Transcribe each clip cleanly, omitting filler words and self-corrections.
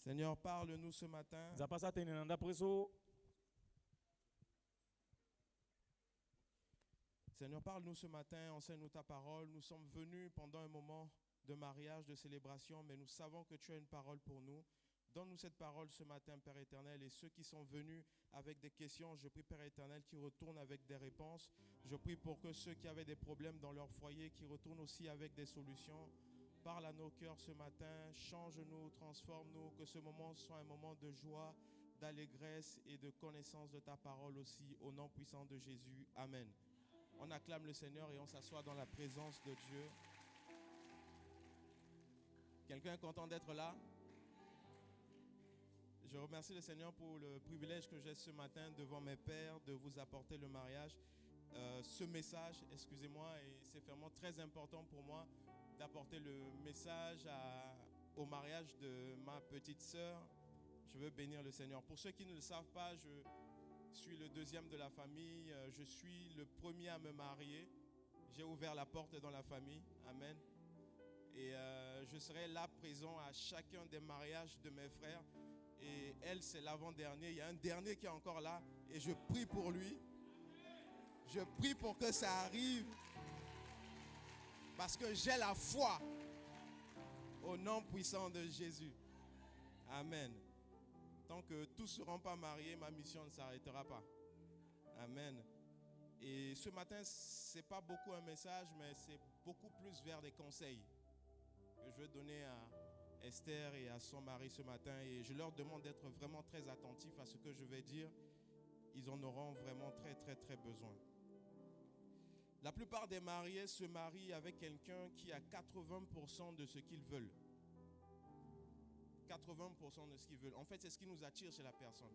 Seigneur, parle-nous ce matin. Seigneur, parle-nous ce matin, enseigne-nous ta parole. Nous sommes venus pendant un moment de mariage, de célébration, mais nous savons que tu as une parole pour nous. Donne-nous cette parole ce matin, Père éternel, et ceux qui sont venus avec des questions, je prie, Père éternel, qu'ils retournent avec des réponses. Je prie pour que ceux qui avaient des problèmes dans leur foyer, qu'ils retournent aussi avec des solutions. Parle à nos cœurs ce matin, change-nous, transforme-nous, que ce moment soit un moment de joie, d'allégresse et de connaissance de ta parole aussi, au nom puissant de Jésus. Amen. On acclame le Seigneur et on s'assoit dans la présence de Dieu. Quelqu'un est content d'être là? Je remercie le Seigneur pour le privilège que j'ai ce matin devant mes pères de vous apporter le mariage. Ce message, excusez-moi, et c'est vraiment très important pour moi d'apporter le message au mariage de ma petite sœur. Je veux bénir le Seigneur. Pour ceux qui ne le savent pas, je suis le deuxième de la famille. Je suis le premier à me marier. J'ai ouvert la porte dans la famille. Amen. Et je serai là présent à chacun des mariages de mes frères. Et elle, c'est l'avant-dernier. Il y a un dernier qui est encore là. Et je prie pour lui. Je prie pour que ça arrive. Parce que j'ai la foi. Au nom puissant de Jésus. Amen. Tant que tous ne seront pas mariés, ma mission ne s'arrêtera pas. Amen. Et ce matin, ce n'est pas beaucoup un message, mais c'est beaucoup plus vers des conseils que je vais donner à Esther et à son mari ce matin, et je leur demande d'être vraiment très attentifs à ce que je vais dire. Ils en auront vraiment très très très besoin. La plupart des mariés se marient avec quelqu'un qui a 80% de ce qu'ils veulent. 80% de ce qu'ils veulent. En fait, c'est ce qui nous attire chez la personne.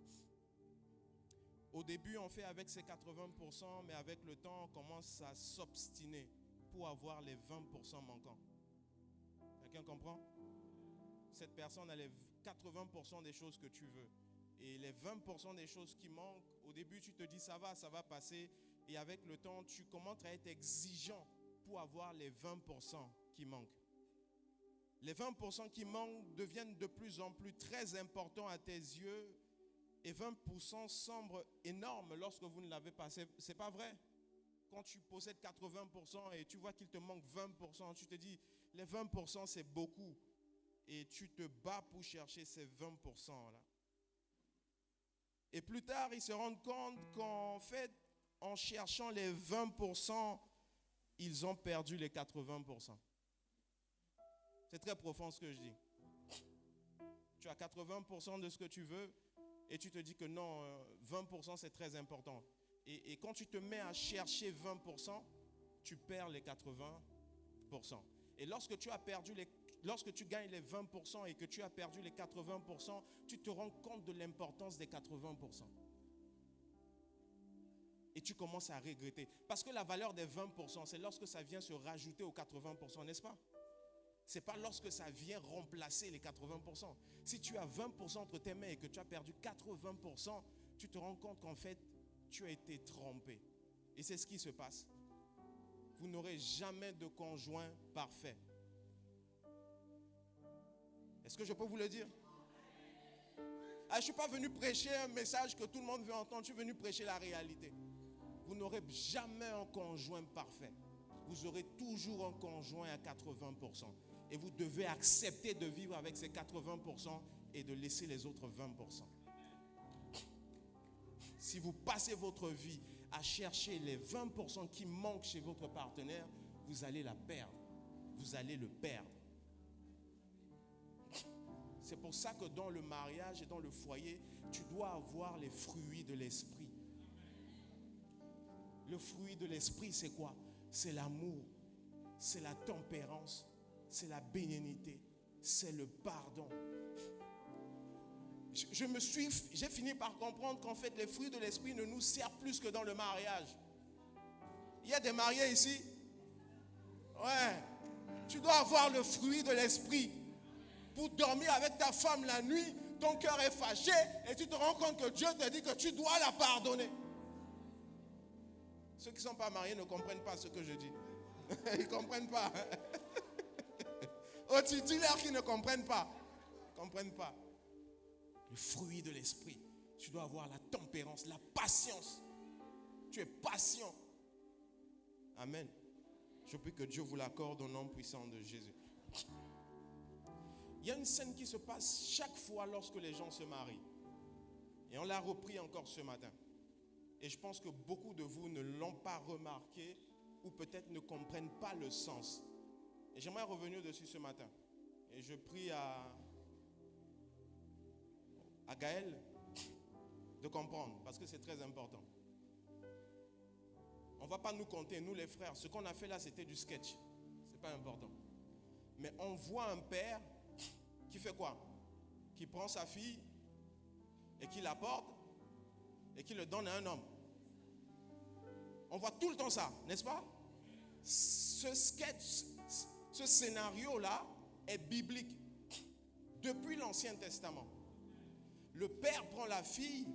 Au début, on fait avec ces 80%, mais avec le temps, on commence à s'obstiner pour avoir les 20% manquants. Quelqu'un comprend? Cette personne a les 80% des choses que tu veux. Et les 20% des choses qui manquent, au début, tu te dis ça va passer. Et avec le temps, tu commences à être exigeant pour avoir les 20% qui manquent. Les 20% qui manquent deviennent de plus en plus très importants à tes yeux. Et 20% semblent énormes lorsque vous ne l'avez pas. C'est pas vrai. Quand tu possèdes 80% et tu vois qu'il te manque 20%, tu te dis, les 20% c'est beaucoup. Et tu te bats pour chercher ces 20% là. Et plus tard, ils se rendent compte qu'en fait, en cherchant les 20%, ils ont perdu les 80%. C'est très profond ce que je dis. Tu as 80% de ce que tu veux et tu te dis que non, 20% c'est très important. Et quand tu te mets à chercher 20%, tu perds les 80%. Et lorsque tu gagnes les 20% et que tu as perdu les 80%, tu te rends compte de l'importance des 80%. Et tu commences à regretter. Parce que la valeur des 20%, c'est lorsque ça vient se rajouter aux 80%, n'est-ce pas? Ce n'est pas lorsque ça vient remplacer les 80%. Si tu as 20% entre tes mains et que tu as perdu 80%, tu te rends compte qu'en fait, tu as été trompé. Et c'est ce qui se passe. Vous n'aurez jamais de conjoint parfait. Est-ce que je peux vous le dire? Je ne suis pas venu prêcher un message que tout le monde veut entendre. Je suis venu prêcher la réalité. Vous n'aurez jamais un conjoint parfait. Vous aurez toujours un conjoint à 80%. Et vous devez accepter de vivre avec ces 80% et de laisser les autres 20%. Si vous passez votre vie à chercher les 20% qui manquent chez votre partenaire, vous allez la perdre. Vous allez le perdre. C'est pour ça que dans le mariage et dans le foyer, tu dois avoir les fruits de l'esprit. Le fruit de l'esprit, c'est quoi? C'est l'amour, c'est la tempérance, c'est la bénignité, c'est le pardon. J'ai fini par comprendre qu'en fait, les fruits de l'esprit ne nous servent plus que dans le mariage. Il y a des mariés ici? Ouais. Tu dois avoir le fruit de l'esprit. Pour dormir avec ta femme la nuit, ton cœur est fâché et tu te rends compte que Dieu te dit que tu dois la pardonner. Ceux qui ne sont pas mariés ne comprennent pas ce que je dis. Ils ne comprennent pas. Oh, tu dis-leur qu'ils ne comprennent pas. Ils ne comprennent pas. Le fruit de l'esprit. Tu dois avoir la tempérance, la patience. Tu es patient. Amen. Je prie que Dieu vous l'accorde au nom puissant de Jésus. Il y a une scène qui se passe chaque fois lorsque les gens se marient. Et on l'a repris encore ce matin. Et je pense que beaucoup de vous ne l'ont pas remarqué ou peut-être ne comprennent pas le sens. Et j'aimerais revenir dessus ce matin. Et je prie à Gaël de comprendre parce que c'est très important. On ne va pas nous compter, nous les frères. Ce qu'on a fait là, c'était du sketch. Ce n'est pas important. Mais on voit un père qui fait quoi? Qui prend sa fille et qui la porte et qui le donne à un homme. On voit tout le temps ça, n'est-ce pas? Ce sketch, ce scénario-là est biblique depuis l'Ancien Testament. Le père prend la fille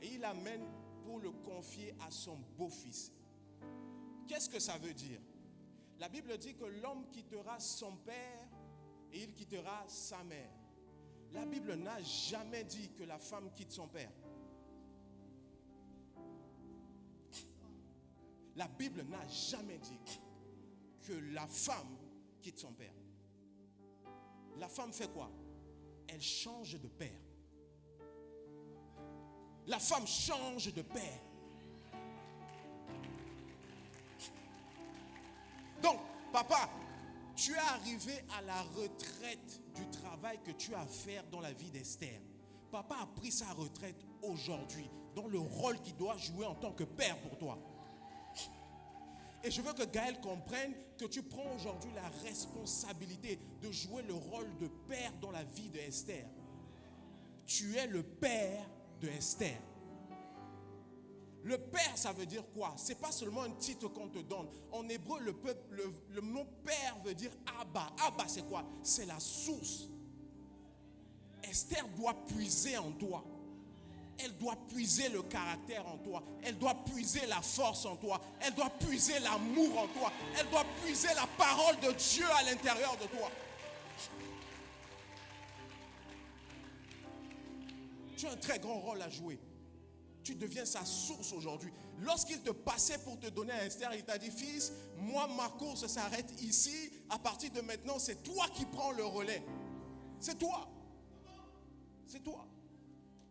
et il l'amène pour le confier à son beau-fils. Qu'est-ce que ça veut dire? La Bible dit que l'homme quittera son père et il quittera sa mère. La Bible n'a jamais dit que la femme quitte son père. La Bible n'a jamais dit que la femme quitte son père. La femme fait quoi? Elle change de père. La femme change de père. Donc, papa, tu es arrivé à la retraite du travail que tu as à faire dans la vie d'Esther. Papa a pris sa retraite aujourd'hui, dans le rôle qu'il doit jouer en tant que père pour toi. Et je veux que Gaël comprenne que tu prends aujourd'hui la responsabilité de jouer le rôle de père dans la vie d'Esther. Tu es le père de Esther. Le père, ça veut dire quoi? Ce n'est pas seulement un titre qu'on te donne. En hébreu, le mot père veut dire Abba. Abba, c'est quoi? C'est la source. Esther doit puiser en toi. Elle doit puiser le caractère en toi. Elle doit puiser la force en toi. Elle doit puiser l'amour en toi. Elle doit puiser la parole de Dieu à l'intérieur de toi. Tu as un très grand rôle à jouer. Tu deviens sa source aujourd'hui. Lorsqu'il te passait pour te donner à Esther, il t'a dit, fils, moi, ma course s'arrête ici. À partir de maintenant, c'est toi qui prends le relais. C'est toi. C'est toi.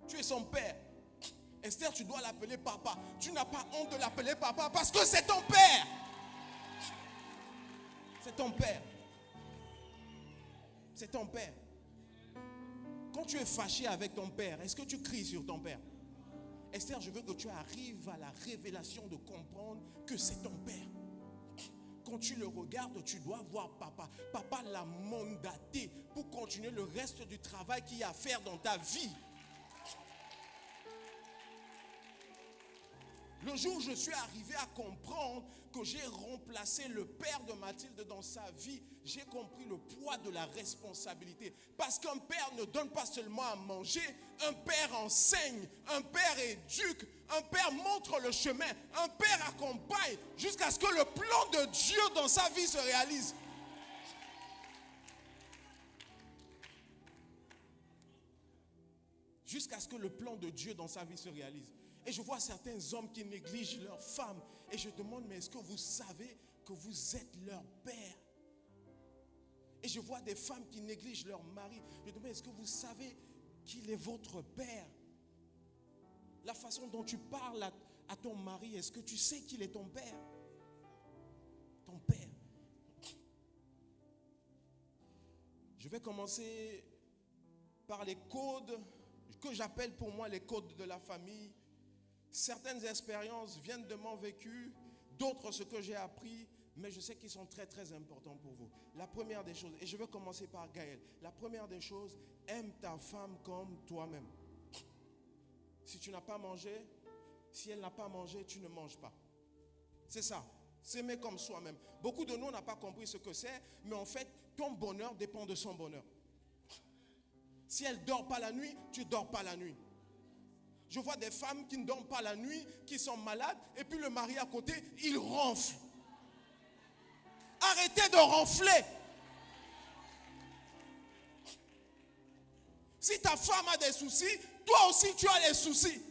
Tu es son père. Esther, tu dois l'appeler papa. Tu n'as pas honte de l'appeler papa parce que c'est ton père. C'est ton père. C'est ton père. Quand tu es fâché avec ton père, est-ce que tu cries sur ton père? Esther, je veux que tu arrives à la révélation de comprendre que c'est ton père. Quand tu le regardes, tu dois voir papa. Papa l'a mandaté pour continuer le reste du travail qu'il y a à faire dans ta vie. Le jour où je suis arrivé à comprendre que j'ai remplacé le père de Mathilde dans sa vie, j'ai compris le poids de la responsabilité. Parce qu'un père ne donne pas seulement à manger, un père enseigne, un père éduque, un père montre le chemin, un père accompagne jusqu'à ce que le plan de Dieu dans sa vie se réalise. Jusqu'à ce que le plan de Dieu dans sa vie se réalise. Et je vois certains hommes qui négligent leurs femmes. Et je demande, mais est-ce que vous savez que vous êtes leur père? Et je vois des femmes qui négligent leur mari. Je demande, est-ce que vous savez qu'il est votre père? La façon dont tu parles à ton mari, est-ce que tu sais qu'il est ton père? Ton père. Je vais commencer par les codes que j'appelle pour moi les codes de la famille. Certaines expériences viennent de mon vécu, d'autres ce que j'ai appris, mais je sais qu'ils sont très très importants pour vous. La première des choses, et je vais commencer par Gaël, la première des choses, aime ta femme comme toi-même. Si tu n'as pas mangé, si elle n'a pas mangé, tu ne manges pas. C'est ça, s'aimer comme soi-même. Beaucoup de nous n'ont pas compris ce que c'est, mais en fait, ton bonheur dépend de son bonheur. Si elle ne dort pas la nuit, tu ne dors pas la nuit. Je vois des femmes qui ne dorment pas la nuit, qui sont malades, et puis le mari à côté, il ronfle. Arrêtez de ronfler. Si ta femme a des soucis, toi aussi tu as des soucis.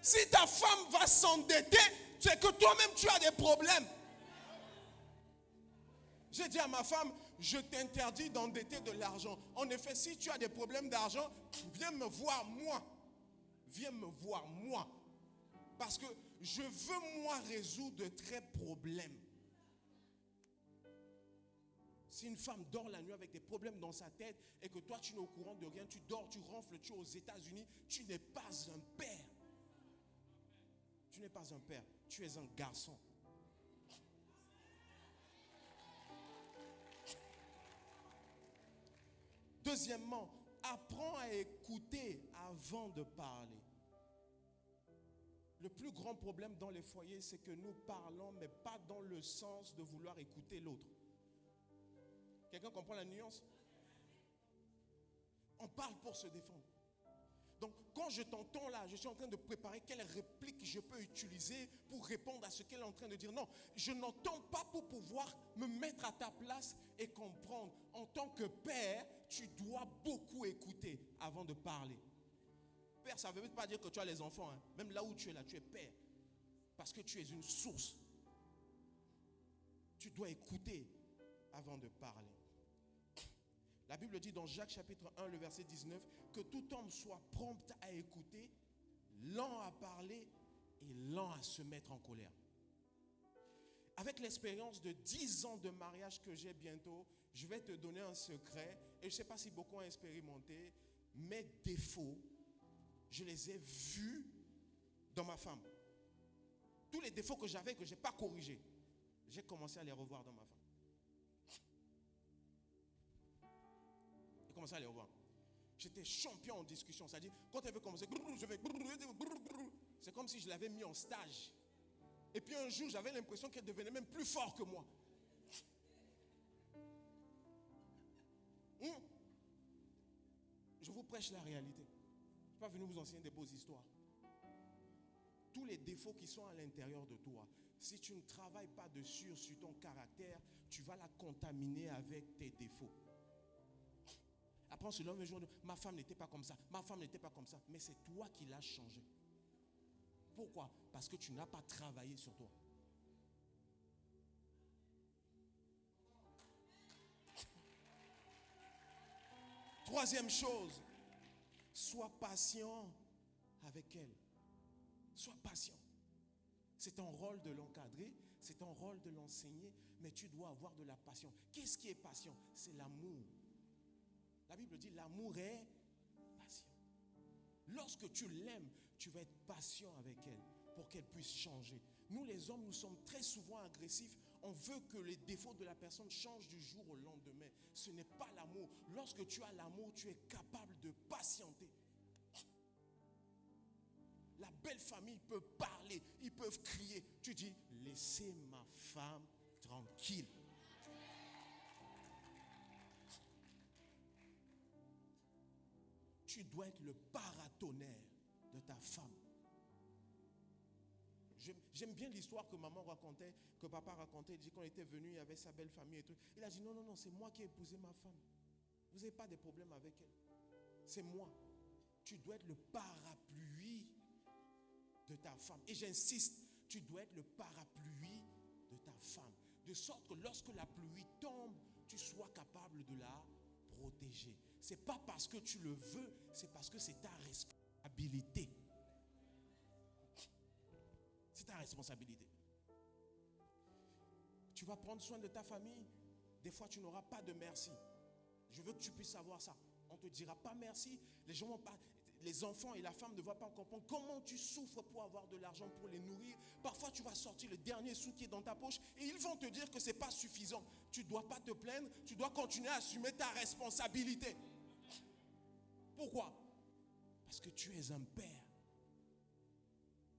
Si ta femme va s'endetter, c'est que toi-même tu as des problèmes. J'ai dit à ma femme, je t'interdis d'endetter de l'argent. En effet, si tu as des problèmes d'argent, viens me voir moi. Viens me voir moi. Parce que je veux moi résoudre de tels problèmes. Si une femme dort la nuit avec des problèmes dans sa tête et que toi tu n'es au courant de rien, tu dors, tu ronfles, tu es aux États-Unis, tu n'es pas un père. Tu n'es pas un père, tu es un garçon. Deuxièmement, apprends à écouter avant de parler. Le plus grand problème dans les foyers, c'est que nous parlons, mais pas dans le sens de vouloir écouter l'autre. Quelqu'un comprend la nuance? On parle pour se défendre. Donc, quand je t'entends là, je suis en train de préparer quelle réplique je peux utiliser pour répondre à ce qu'elle est en train de dire. Non, je n'entends pas pour pouvoir me mettre à ta place et comprendre. En tant que père, tu dois beaucoup écouter avant de parler. Père, ça ne veut pas dire que tu as les enfants. Hein. Même là où tu es là, tu es père. Parce que tu es une source. Tu dois écouter avant de parler. La Bible dit dans Jacques chapitre 1, le verset 19, que tout homme soit prompt à écouter, lent à parler et lent à se mettre en colère. Avec l'expérience de 10 ans de mariage que j'ai bientôt, je vais te donner un secret. Et je ne sais pas si beaucoup ont expérimenté. Mes défauts, je les ai vus dans ma femme. Tous les défauts que j'avais, que je n'ai pas corrigés, j'ai commencé à les revoir dans ma femme. J'ai commencé à les revoir. J'étais champion en discussion. C'est-à-dire, quand elle veut commencer, je vais... C'est comme si je l'avais mis en stage. Et puis un jour, j'avais l'impression qu'elle devenait même plus fort que moi. Je vous prêche la réalité. Je ne suis pas venu vous enseigner des beaux histoires. Tous les défauts qui sont à l'intérieur de toi, si tu ne travailles pas dessus sur ton caractère, tu vas la contaminer avec tes défauts. Après, on se lève un jour, ma femme n'était pas comme ça, ma femme n'était pas comme ça. Mais c'est toi qui l'as changé. Pourquoi? Parce que tu n'as pas travaillé sur toi. Troisième chose, sois patient avec elle. Sois patient. C'est ton rôle de l'encadrer, c'est ton rôle de l'enseigner, mais tu dois avoir de la patience. Qu'est-ce qui est patient? C'est l'amour. La Bible dit l'amour est patient. Lorsque tu l'aimes, tu vas être patient avec elle pour qu'elle puisse changer. Nous les hommes, nous sommes très souvent agressifs. On veut que les défauts de la personne changent du jour au lendemain. Ce n'est pas l'amour. Lorsque tu as l'amour, tu es capable de patienter. La belle famille peut parler, ils peuvent crier. Tu dis, laissez ma femme tranquille. Tu dois être le paratonnerre de ta femme. J'aime bien l'histoire que maman racontait, que papa racontait. Il dit qu'on était venu, il y avait sa belle famille et tout. Il a dit non, c'est moi qui ai épousé ma femme. Vous n'avez pas de problème avec elle. C'est moi. Tu dois être le parapluie de ta femme. Et j'insiste, tu dois être le parapluie de ta femme. De sorte que lorsque la pluie tombe, tu sois capable de la protéger. Ce n'est pas parce que tu le veux, c'est parce que c'est ta responsabilité. C'est ta responsabilité. Tu vas prendre soin de ta famille. Des fois, tu n'auras pas de merci. Je veux que tu puisses savoir ça. On ne te dira pas merci. Les gens vont pas... Les enfants et la femme ne vont pas comprendre comment tu souffres pour avoir de l'argent pour les nourrir. Parfois, tu vas sortir le dernier sou qui est dans ta poche et ils vont te dire que ce n'est pas suffisant. Tu ne dois pas te plaindre, tu dois continuer à assumer ta responsabilité. Pourquoi? Parce que tu es un père.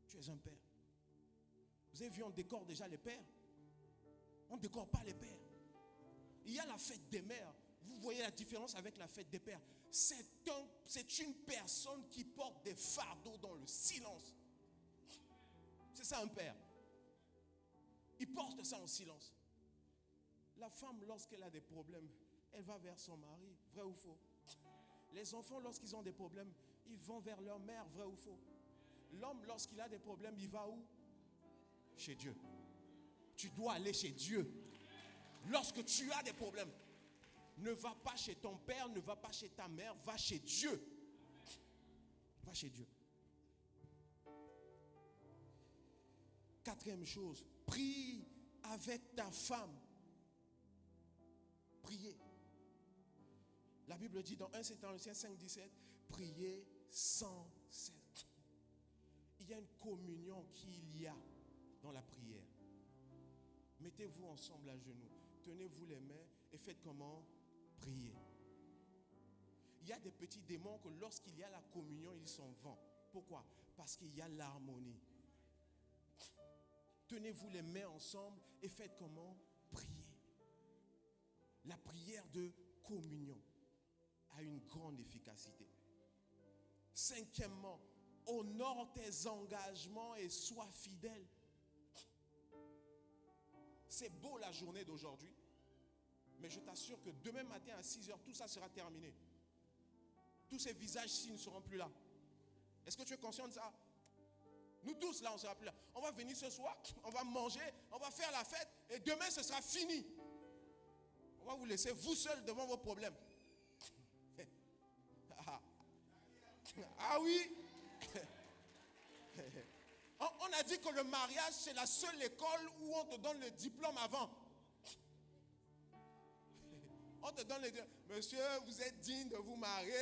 Tu es un père. Vous avez vu, on décore déjà les pères. On ne décore pas les pères. Il y a la fête des mères. Vous voyez la différence avec la fête des pères. C'est une personne qui porte des fardeaux dans le silence. C'est ça un père. Il porte ça en silence. La femme, lorsqu'elle a des problèmes, elle va vers son mari. Vrai ou faux? Les enfants, lorsqu'ils ont des problèmes, ils vont vers leur mère. Vrai ou faux? L'homme, lorsqu'il a des problèmes, il va où? Chez Dieu. Tu dois aller chez Dieu. Lorsque tu as des problèmes, ne va pas chez ton père, ne va pas chez ta mère, va chez Dieu. Va chez Dieu. Quatrième chose, prie avec ta femme. Priez. La Bible dit dans 1 Thessaloniciens 5:17, priez sans cesse. Il y a une communion qu'il y a dans la prière. Mettez-vous ensemble à genoux, tenez-vous les mains et faites comment? Prier. Il y a des petits démons que lorsqu'il y a la communion, ils s'en vont. Pourquoi? Parce qu'il y a l'harmonie. Tenez-vous les mains ensemble et faites comment? Prier. La prière de communion a une grande efficacité. Cinquièmement, honore tes engagements et sois fidèle. C'est beau la journée d'aujourd'hui, mais je t'assure que demain matin à 6h, tout ça sera terminé. Tous ces visages-ci ne seront plus là. Est-ce que tu es conscient de ça? Nous tous là, on ne sera plus là. On va venir ce soir, on va manger, on va faire la fête et demain ce sera fini. On va vous laisser vous seuls devant vos problèmes. Ah oui. On a dit que le mariage c'est la seule école où on te donne le diplôme avant. On te donne le diplôme. Monsieur, vous êtes digne de vous marier.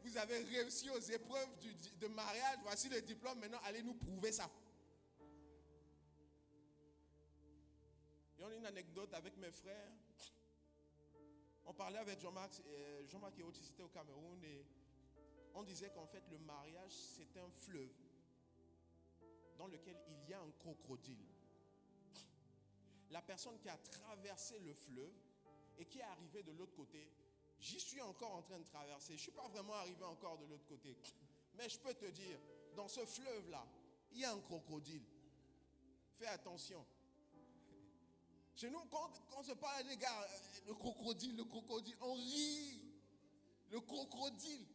Vous avez réussi aux épreuves de mariage. Voici le diplôme. Maintenant, allez nous prouver ça. Il y a une anecdote avec mes frères. On parlait avec Jean-Marc. Jean-Marc est autisté au Cameroun. Et on disait qu'en fait, le mariage, c'est un fleuve dans lequel il y a un crocodile. La personne qui a traversé le fleuve et qui est arrivée de l'autre côté, j'y suis encore en train de traverser. Je ne suis pas vraiment arrivé encore de l'autre côté. Mais je peux te dire, dans ce fleuve-là, il y a un crocodile. Fais attention. Chez nous, quand on se parle, les gars, le crocodile, on rit. Le crocodile.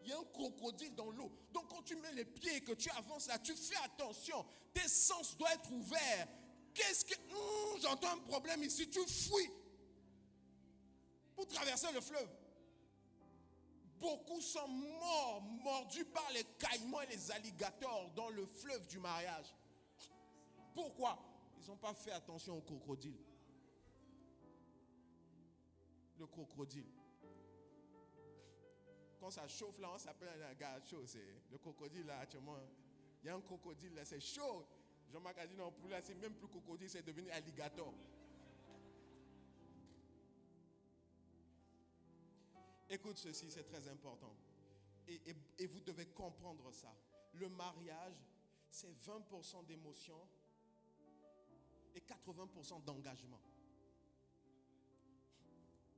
Il y a un crocodile dans l'eau. Donc quand tu mets les pieds et que tu avances là, tu fais attention. Tes sens doivent être ouverts. Qu'est-ce que... j'entends un problème ici, tu fuis pour traverser le fleuve. Beaucoup sont morts, mordus par les caïmans et les alligators dans le fleuve du mariage. Pourquoi? Ils n'ont pas fait attention au crocodile. Le crocodile. Quand ça chauffe là, on s'appelle un gars chaud. C'est le crocodile là, actuellement. Il y a un crocodile là, c'est chaud. Jean-Marc a dit non, pour là, c'est même plus crocodile, c'est devenu alligator. Écoute ceci, c'est très important. Et vous devez comprendre ça. Le mariage, c'est 20% d'émotion et 80% d'engagement.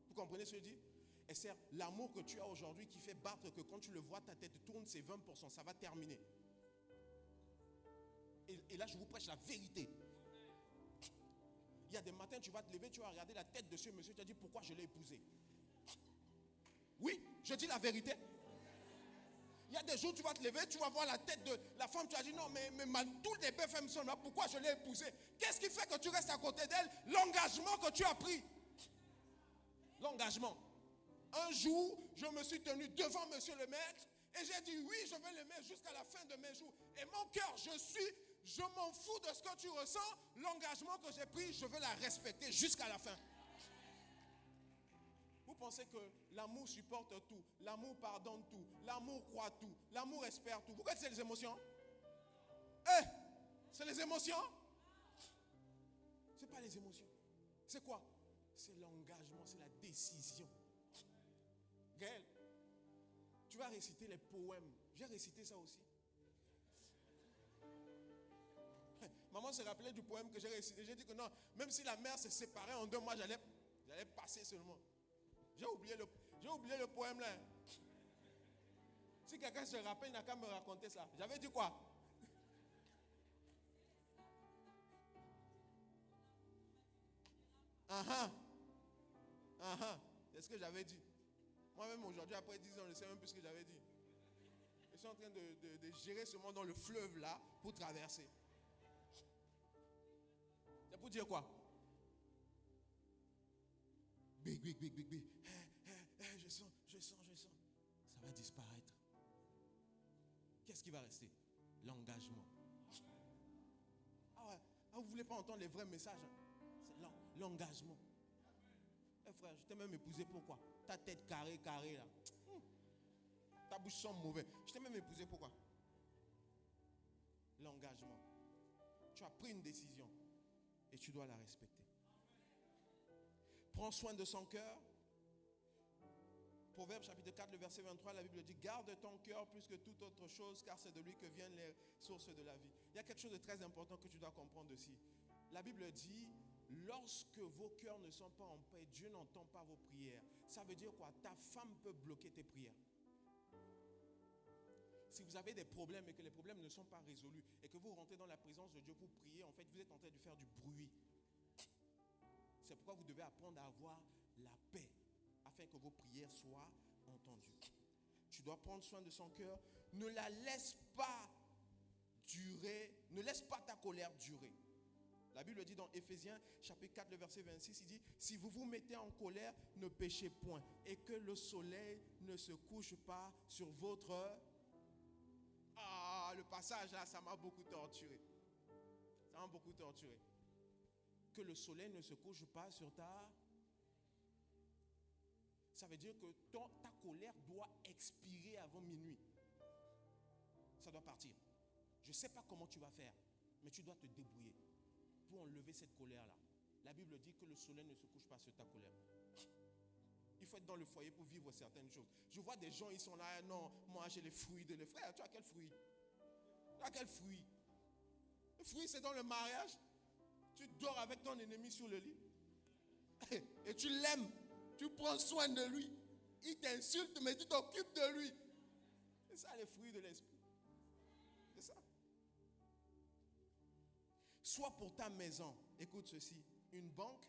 Vous comprenez ce que je dis? Et c'est l'amour que tu as aujourd'hui qui fait battre que quand tu le vois, ta tête tourne, c'est 20%, ça va terminer. Et là, je vous prêche la vérité. Il y a des matins, tu vas te lever, tu vas regarder la tête de ce monsieur, tu vas dire pourquoi je l'ai épousé. Oui, je dis la vérité. Il y a des jours, tu vas te lever, tu vas voir la tête de la femme, tu vas dire non, mais toutes les belles femmes sont là, pourquoi je l'ai épousée? Qu'est-ce qui fait que tu restes à côté d'elle? L'engagement que tu as pris. L'engagement. Un jour, je me suis tenu devant monsieur le maître et j'ai dit oui, je vais l'aimer jusqu'à la fin de mes jours. Et mon cœur, je m'en fous de ce que tu ressens. L'engagement que j'ai pris, je veux la respecter jusqu'à la fin. Vous pensez que l'amour supporte tout, l'amour pardonne tout, l'amour croit tout, l'amour espère tout. Vous connaissez les émotions? C'est les émotions? Ce n'est pas les émotions. C'est quoi? C'est l'engagement, c'est la décision. Gaël, tu vas réciter les poèmes. J'ai récité ça aussi. Maman se rappelait du poème que j'ai récité. J'ai dit que non, même si la mère se séparait en deux mois, j'allais passer seulement. J'ai oublié le poème là. Si quelqu'un se rappelle, il n'a qu'à me raconter ça. J'avais dit quoi? C'est ce que j'avais dit. Moi-même aujourd'hui, après 10 ans, je ne sais même plus ce que j'avais dit. Je suis en train de gérer ce monde dans le fleuve là pour traverser. C'est pour dire quoi? Big. Je sens. Ça va disparaître. Qu'est-ce qui va rester? L'engagement. Ah ouais, vous ne voulez pas entendre les vrais messages, hein? C'est l'engagement. Frère, je t'ai même épousé pourquoi? Ta tête carrée là. Ta bouche sent mauvais. Je t'ai même épousé pourquoi? L'engagement. Tu as pris une décision et tu dois la respecter. Prends soin de son cœur. Proverbe chapitre 4, le verset 23, la Bible dit: garde ton cœur plus que toute autre chose, car c'est de lui que viennent les sources de la vie. Il y a quelque chose de très important que tu dois comprendre aussi. La Bible dit: lorsque vos cœurs ne sont pas en paix, Dieu n'entend pas vos prières. Ça veut dire quoi? Ta femme peut bloquer tes prières. Si vous avez des problèmes et que les problèmes ne sont pas résolus et que vous rentrez dans la présence de Dieu pour prier, en fait, vous êtes en train de faire du bruit. C'est pourquoi vous devez apprendre à avoir la paix afin que vos prières soient entendues. Tu dois prendre soin de son cœur. Ne la laisse pas durer. Ne laisse pas ta colère durer. La Bible dit dans Éphésiens chapitre 4, le verset 26, il dit: si vous vous mettez en colère, ne péchez point, et que le soleil ne se couche pas sur votre... Ah, le passage là, ça m'a beaucoup torturé. Que le soleil ne se couche pas sur ta... Ça veut dire que ta colère doit expirer avant minuit. Ça doit partir. Je ne sais pas comment tu vas faire, mais tu dois te débrouiller pour enlever cette colère-là. La Bible dit que le soleil ne se couche pas sur ta colère. Il faut être dans le foyer pour vivre certaines choses. Je vois des gens, ils sont là, non, moi j'ai les fruits de les frères. Tu as quel fruit? Le fruit, c'est dans le mariage. Tu dors avec ton ennemi sur le lit. Et tu l'aimes. Tu prends soin de lui. Il t'insulte, mais tu t'occupes de lui. C'est ça les fruits de l'esprit. C'est ça. Soit pour ta maison, écoute ceci, une banque,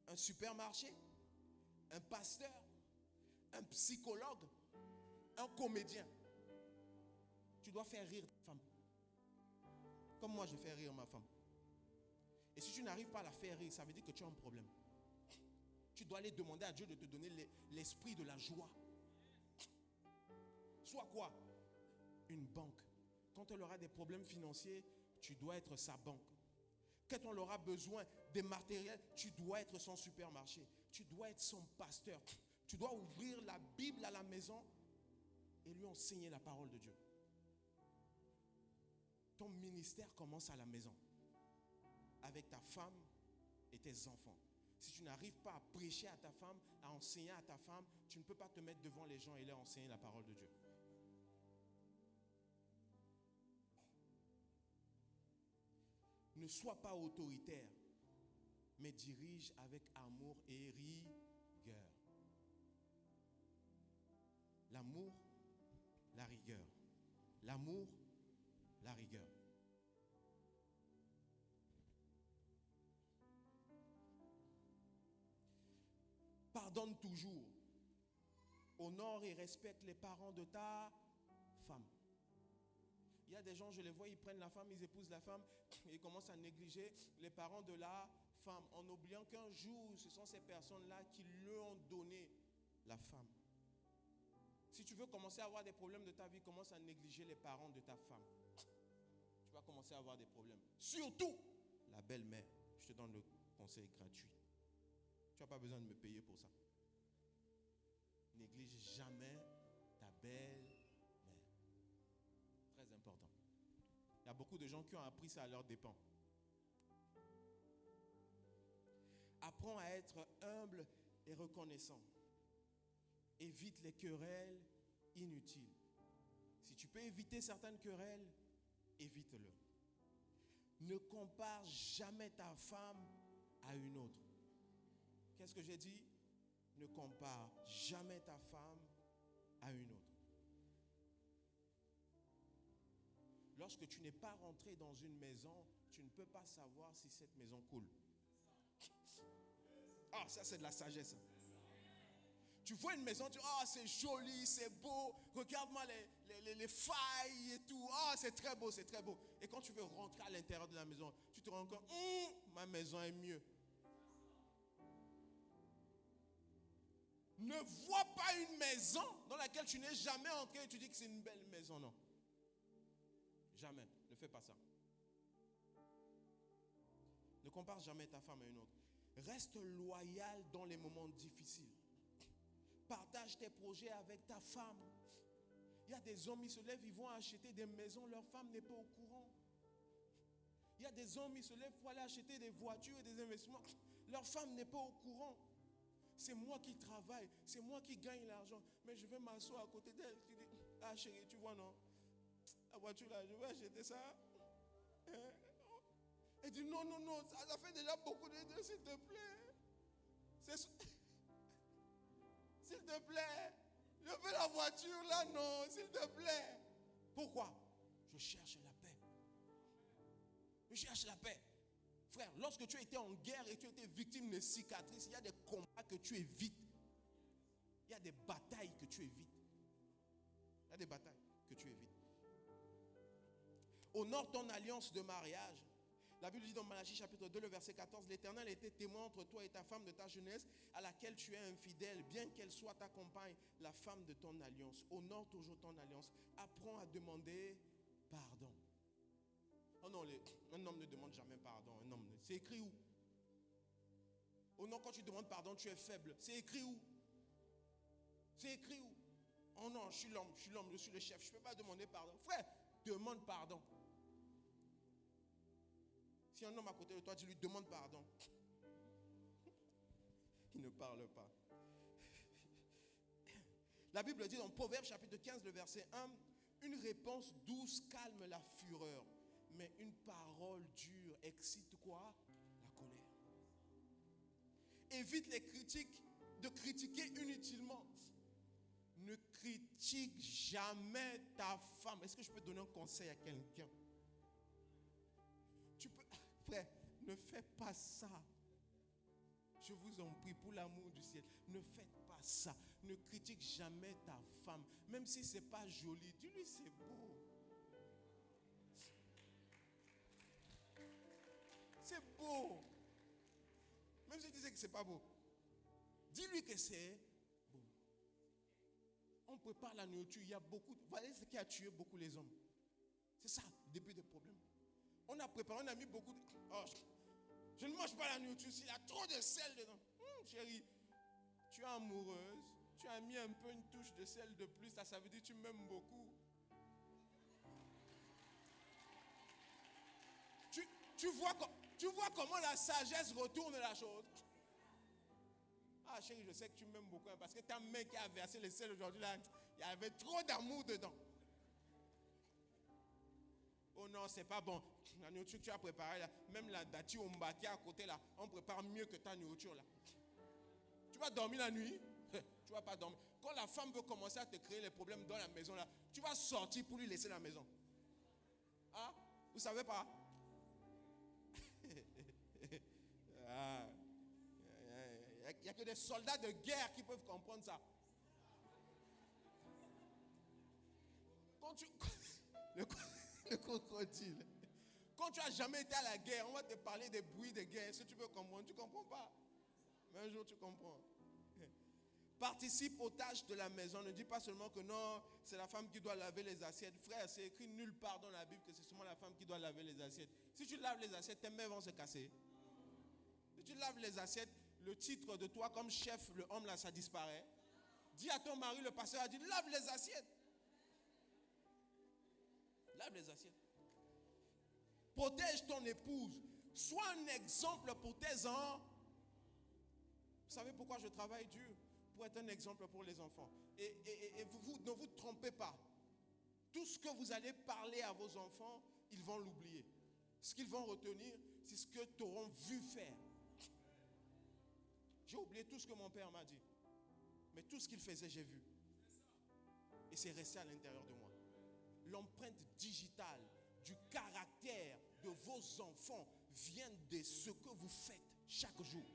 un supermarché, un pasteur, un psychologue, un comédien. Tu dois faire rire ta femme. Comme moi, je fais rire ma femme. Et si tu n'arrives pas à la faire rire, ça veut dire que tu as un problème. Tu dois aller demander à Dieu de te donner l'esprit de la joie. Soit quoi? Une banque. Quand elle aura des problèmes financiers, tu dois être sa banque. Quand on aura besoin des matériels, tu dois être son supermarché. Tu dois être son pasteur. Tu dois ouvrir la Bible à la maison et lui enseigner la parole de Dieu. Ton ministère commence à la maison, avec ta femme et tes enfants. Si tu n'arrives pas à prêcher à ta femme, à enseigner à ta femme, tu ne peux pas te mettre devant les gens et leur enseigner la parole de Dieu. Ne sois pas autoritaire, mais dirige avec amour et rigueur. L'amour, la rigueur. L'amour, la rigueur. Pardonne toujours. Honore et respecte les parents de ta femme. Il y a des gens, je les vois, ils prennent la femme, ils épousent la femme et ils commencent à négliger les parents de la femme en oubliant qu'un jour, ce sont ces personnes-là qui lui ont donné la femme. Si tu veux commencer à avoir des problèmes de ta vie, commence à négliger les parents de ta femme. Tu vas commencer à avoir des problèmes. Surtout la belle-mère. Je te donne le conseil gratuit. Tu n'as pas besoin de me payer pour ça. Néglige jamais ta belle-mère. Très important. Il y a beaucoup de gens qui ont appris ça à leurs dépens. Apprends à être humble et reconnaissant. Évite les querelles inutiles. Si tu peux éviter certaines querelles, évite-le. Ne compare jamais ta femme à une autre. Qu'est-ce que j'ai dit? Ne compare jamais ta femme à une autre. Lorsque tu n'es pas rentré dans une maison, tu ne peux pas savoir si cette maison coule. Ah, ça c'est de la sagesse. Tu vois une maison, tu dis, oh, c'est joli, c'est beau, regarde-moi les failles et tout, oh, c'est très beau, c'est très beau. Et quand tu veux rentrer à l'intérieur de la maison, tu te rends compte, ma maison est mieux. Ne vois pas une maison dans laquelle tu n'es jamais entré et tu dis que c'est une belle maison, non. Jamais, ne fais pas ça. Ne compare jamais ta femme à une autre. Reste loyal dans les moments difficiles. Partage tes projets avec ta femme. Il y a des hommes, ils se lèvent, ils vont acheter des maisons, leur femme n'est pas au courant. Il y a des hommes, ils se lèvent pour aller acheter des voitures et des investissements. Leur femme n'est pas au courant. C'est moi qui travaille, c'est moi qui gagne l'argent. Mais je vais m'asseoir à côté d'elle. Tu dis, ah chérie, tu vois non, la voiture là, je vais acheter ça. Elle dit, non, ça fait déjà beaucoup de temps, s'il te plaît. S'il te plaît, je veux la voiture là, non, s'il te plaît. Pourquoi? Je cherche la paix. Je cherche la paix. Frère, lorsque tu as été en guerre et tu as été victime de cicatrices, il y a des combats que tu évites. Il y a des batailles que tu évites. Il y a des batailles que tu évites. Honore ton alliance de mariage. La Bible dit dans Malachie chapitre 2, le verset 14, l'Éternel était témoin entre toi et ta femme de ta jeunesse, à laquelle tu es infidèle, bien qu'elle soit ta compagne, la femme de ton alliance. Honore toujours ton alliance. Apprends à demander pardon. Oh non, un homme ne demande jamais pardon. C'est écrit où? Oh non, quand tu demandes pardon, tu es faible. C'est écrit où? C'est écrit où? Oh non, je suis l'homme, je suis le chef, je ne peux pas demander pardon. Frère, demande pardon. Si un homme à côté de toi, tu lui demandes pardon. Il ne parle pas. La Bible dit dans Proverbe chapitre 15, le verset 1, une réponse douce calme la fureur, mais une parole dure excite quoi? La colère. Évite les critiques, de critiquer inutilement. Ne critique jamais ta femme. Est-ce que je peux donner un conseil à quelqu'un? Frère, ne faites pas ça. Je vous en prie, pour l'amour du ciel, ne faites pas ça. Ne critique jamais ta femme. Même si ce n'est pas joli, dis-lui c'est beau. C'est beau. Même si tu sais que ce n'est pas beau, dis-lui que c'est beau. On prépare la nourriture. Il y a beaucoup. Voilà ce qui a tué beaucoup les hommes. C'est ça, le début des problèmes. On a préparé, on a mis beaucoup de... Oh, je ne mange pas la nourriture s'il y a trop de sel dedans. Chérie, tu es amoureuse, tu as mis un peu une touche de sel de plus, ça veut dire que tu m'aimes beaucoup. Tu vois comment la sagesse retourne la chose. Ah chérie, je sais que tu m'aimes beaucoup, hein, parce que ta main qui a versé le sel aujourd'hui, là, il y avait trop d'amour dedans. Oh non, c'est pas bon. La nourriture que tu as préparée là, même la dati omba qui est à côté là, on prépare mieux que ta nourriture là. Tu vas dormir la nuit? Tu vas pas dormir. Quand la femme veut commencer à te créer les problèmes dans la maison là, tu vas sortir pour lui laisser la maison. Ah, vous savez pas? Ah. Il n'y a que des soldats de guerre qui peuvent comprendre ça. Quand tu... Le crocodile. Quand tu n'as jamais été à la guerre, on va te parler des bruits de guerre. Est-ce que tu peux comprendre? Tu ne comprends pas. Mais un jour, tu comprends. Participe aux tâches de la maison. Ne dis pas seulement que non, c'est la femme qui doit laver les assiettes. Frère, c'est écrit nulle part dans la Bible que c'est seulement la femme qui doit laver les assiettes. Si tu laves les assiettes, tes mains vont se casser. Si tu laves les assiettes, le titre de toi comme chef, le homme là, ça disparaît. Dis à ton mari, le pasteur a dit, lave les assiettes. Lave les assiettes. Protège ton épouse. Sois un exemple pour tes enfants. Vous savez pourquoi je travaille dur? Pour être un exemple pour les enfants. Et ne vous trompez pas. Tout ce que vous allez parler à vos enfants, ils vont l'oublier. Ce qu'ils vont retenir, c'est ce que tu auras vu faire. J'ai oublié tout ce que mon père m'a dit. Mais tout ce qu'il faisait, j'ai vu. Et c'est resté à l'intérieur de moi. L'empreinte digitale du caractère de vos enfants vient de ce que vous faites chaque jour.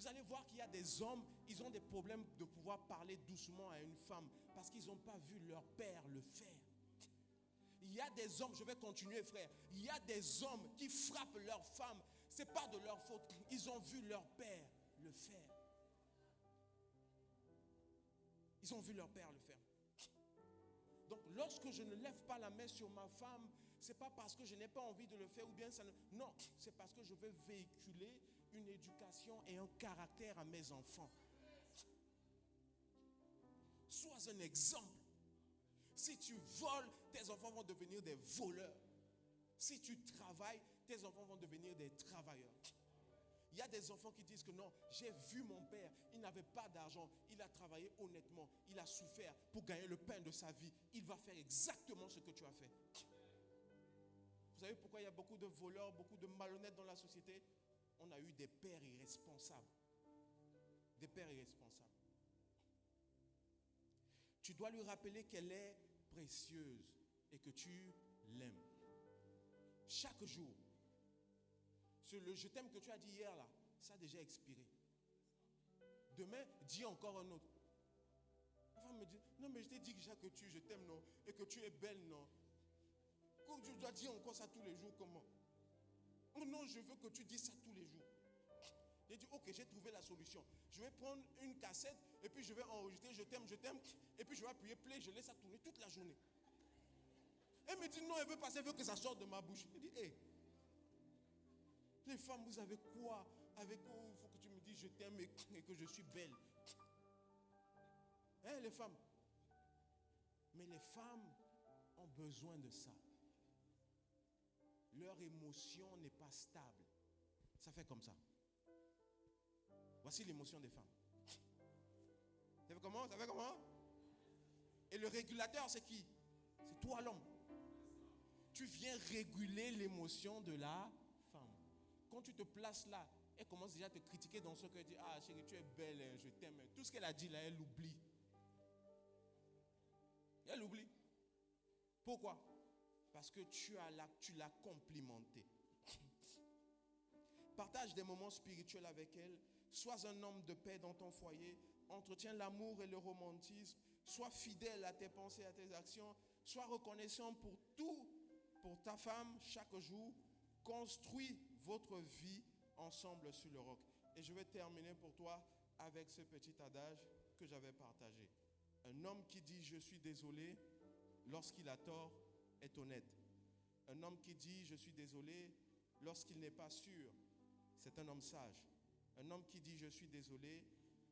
Vous allez voir qu'il y a des hommes, ils ont des problèmes de pouvoir parler doucement à une femme parce qu'ils n'ont pas vu leur père le faire. Il y a des hommes, je vais continuer frère, il y a des hommes qui frappent leur femme. Ce n'est pas de leur faute, ils ont vu leur père le faire. Ils ont vu leur père le faire. Donc lorsque je ne lève pas la main sur ma femme, ce n'est pas parce que je n'ai pas envie de le faire ou bien ça ne... Non, c'est parce que je veux véhiculer une éducation et un caractère à mes enfants. Sois un exemple. Si tu voles, tes enfants vont devenir des voleurs. Si tu travailles, tes enfants vont devenir des travailleurs. Il y a des enfants qui disent que non, j'ai vu mon père, il n'avait pas d'argent, il a travaillé honnêtement, il a souffert pour gagner le pain de sa vie. Il va faire exactement ce que tu as fait. Vous savez pourquoi il y a beaucoup de voleurs, beaucoup de malhonnêtes dans la société? On a eu des pères irresponsables. Des pères irresponsables. Tu dois lui rappeler qu'elle est précieuse et que tu l'aimes. Chaque jour. Le je t'aime que tu as dit hier là, ça a déjà expiré. Demain, dis encore un autre. La femme me dit, non mais je t'ai dit déjà que je t'aime non, et que tu es belle non. Quand tu dois dire encore ça tous les jours, comment? Oh non, je veux que tu dises ça tous les jours. J'ai dit, ok, j'ai trouvé la solution. Je vais prendre une cassette et puis je vais enregistrer, je t'aime, et puis je vais appuyer play, je laisse ça tourner toute la journée. Elle me dit, non, elle veut passer, elle veut que ça sorte de ma bouche. Je dis, hé, les femmes, vous avez quoi? Avec quoi il faut que tu me dises je t'aime et que je suis belle. Hein, les femmes? Mais les femmes ont besoin de ça. Leur émotion n'est pas stable. Ça fait comme ça. Voici l'émotion des femmes. Ça fait comment? Ça fait comment? Et le régulateur, c'est qui? C'est toi l'homme. Tu viens réguler l'émotion de la femme. Quand tu te places là, elle commence déjà à te critiquer dans ce qu'elle dit. Ah chérie, tu es belle, je t'aime. Tout ce qu'elle a dit là, elle oublie. Elle oublie. Pourquoi? Parce que tu l'as complimentée. Partage des moments spirituels avec elle. Sois un homme de paix dans ton foyer. Entretiens l'amour et le romantisme. Sois fidèle à tes pensées, à tes actions. Sois reconnaissant pour tout, pour ta femme chaque jour. Construis votre vie ensemble sur le roc. Et je vais terminer pour toi avec ce petit adage que j'avais partagé. Un homme qui dit je suis désolé lorsqu'il a tort est honnête. Un homme qui dit je suis désolé lorsqu'il n'est pas sûr, c'est un homme sage. Un homme qui dit je suis désolé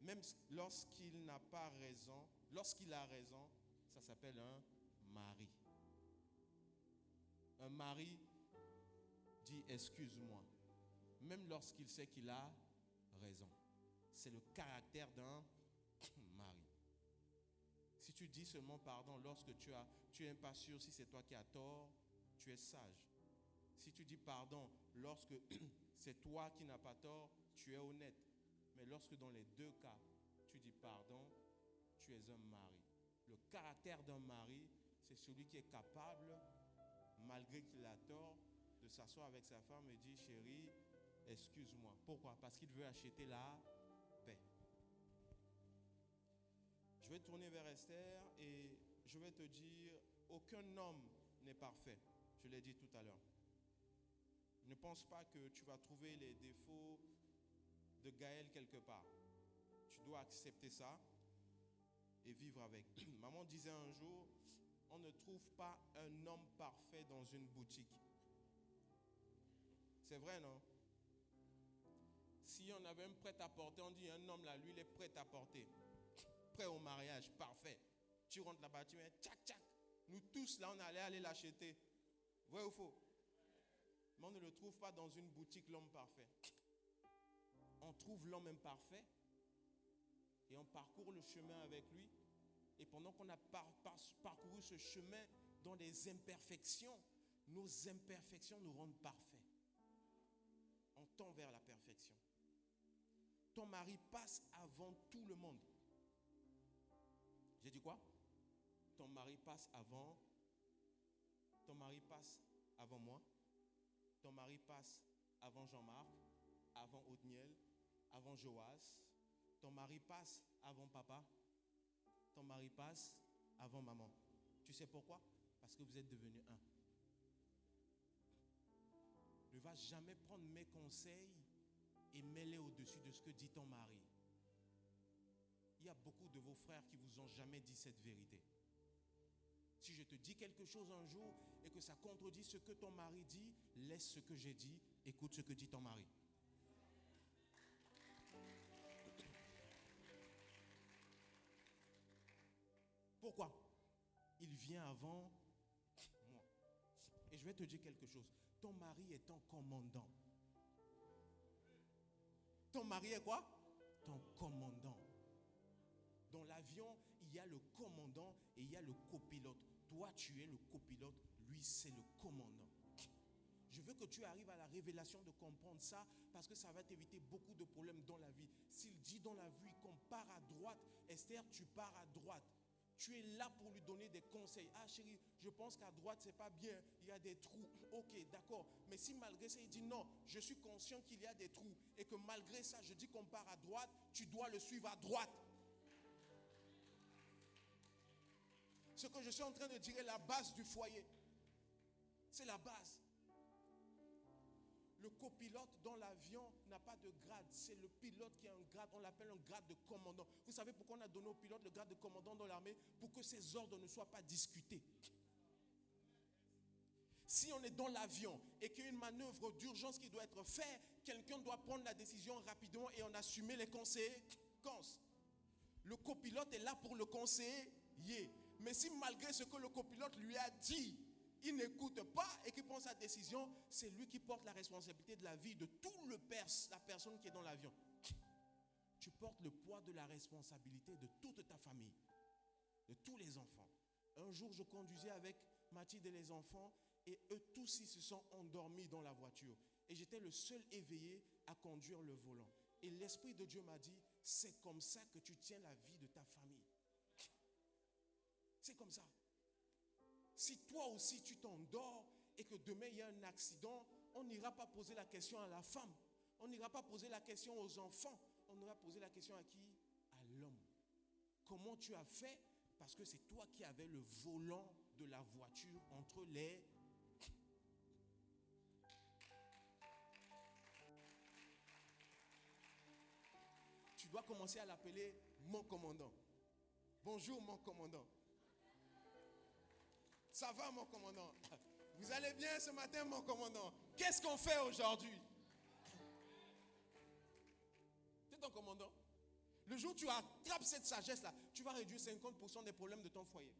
même lorsqu'il n'a pas raison, lorsqu'il a raison, ça s'appelle un mari. Un mari dit excuse-moi même lorsqu'il sait qu'il a raison. C'est le caractère d'un mari. Si tu dis seulement pardon lorsque tu n'es pas sûr si c'est toi qui as tort, tu es sage. Si tu dis pardon lorsque c'est toi qui n'as pas tort, tu es honnête. Mais lorsque dans les deux cas, tu dis pardon, tu es un mari. Le caractère d'un mari, c'est celui qui est capable, malgré qu'il a tort, de s'asseoir avec sa femme et dire chérie, excuse-moi. Pourquoi? Parce qu'il veut acheter la paix. Je vais tourner vers Esther et je vais te dire, aucun homme n'est parfait. Je l'ai dit tout à l'heure. Ne pense pas que tu vas trouver les défauts de Gaël quelque part. Tu dois accepter ça et vivre avec. Maman disait un jour, on ne trouve pas un homme parfait dans une boutique. C'est vrai, non? Si on avait un prêt-à-porter, on dit un homme là, lui, il est prêt à porter. Prêt au mariage, parfait. Tu rentres là-bas, tu mets tchac, tchac. Nous tous là, on allait aller l'acheter. Vrai ou faux? Mais on ne le trouve pas dans une boutique, l'homme parfait. On trouve l'homme imparfait et on parcourt le chemin avec lui. Et pendant qu'on a parcouru ce chemin dans des imperfections, nos imperfections nous rendent parfaits. On tend vers la perfection. Ton mari passe avant tout le monde. J'ai dit quoi? Ton mari passe avant. Ton mari passe avant moi. Ton mari passe avant Jean-Marc, avant Othniel, avant Joas. Ton mari passe avant papa. Ton mari passe avant maman. Tu sais pourquoi? Parce que vous êtes devenus un. Ne va jamais prendre mes conseils et mets-les au-dessus de ce que dit ton mari. Il y a beaucoup de vos frères qui vous ont jamais dit cette vérité. Si je te dis quelque chose un jour et que ça contredit ce que ton mari dit, laisse ce que j'ai dit, écoute ce que dit ton mari. Pourquoi? Il vient avant moi. Et je vais te dire quelque chose. Ton mari est ton commandant. Ton mari est quoi? Ton commandant. Dans l'avion, il y a le commandant et il y a le copilote. Toi, tu es le copilote, lui, c'est le commandant. Je veux que tu arrives à la révélation de comprendre ça parce que ça va t'éviter beaucoup de problèmes dans la vie. S'il dit dans la vie qu'on part à droite, Esther, tu pars à droite. Tu es là pour lui donner des conseils. Ah chérie, je pense qu'à droite, c'est pas bien. Il y a des trous. Ok, d'accord. Mais si malgré ça, il dit non, je suis conscient qu'il y a des trous et que malgré ça, je dis qu'on part à droite, tu dois le suivre à droite. Ce que je suis en train de dire est la base du foyer. C'est la base. Le copilote dans l'avion n'a pas de grade. C'est le pilote qui a un grade. On l'appelle un grade de commandant. Vous savez pourquoi on a donné au pilote le grade de commandant dans l'armée? Pour que ses ordres ne soient pas discutés. Si on est dans l'avion et qu'il y a une manœuvre d'urgence qui doit être faite, quelqu'un doit prendre la décision rapidement et en assumer les conséquences. Le copilote est là pour le conseiller. Mais si malgré ce que le copilote lui a dit, il n'écoute pas et qu'il prend sa décision, c'est lui qui porte la responsabilité de la vie de tout la personne qui est dans l'avion. Tu portes le poids de la responsabilité de toute ta famille, de tous les enfants. Un jour, je conduisais avec Mathilde et les enfants et eux tous ils se sont endormis dans la voiture. Et j'étais le seul éveillé à conduire le volant. Et l'Esprit de Dieu m'a dit, c'est comme ça que tu tiens la vie de ta famille. C'est comme ça. Si toi aussi tu t'endors et que demain il y a un accident, on n'ira pas poser la question à la femme. On n'ira pas poser la question aux enfants. On ira poser la question à qui? À l'homme. Comment tu as fait? Parce que c'est toi qui avais le volant de la voiture entre les... Tu dois commencer à l'appeler mon commandant. Bonjour mon commandant. Ça va mon commandant? Vous allez bien ce matin mon commandant? Qu'est-ce qu'on fait aujourd'hui? C'est ton commandant. Le jour où tu attrapes cette sagesse-là, tu vas réduire 50% des problèmes de ton foyer.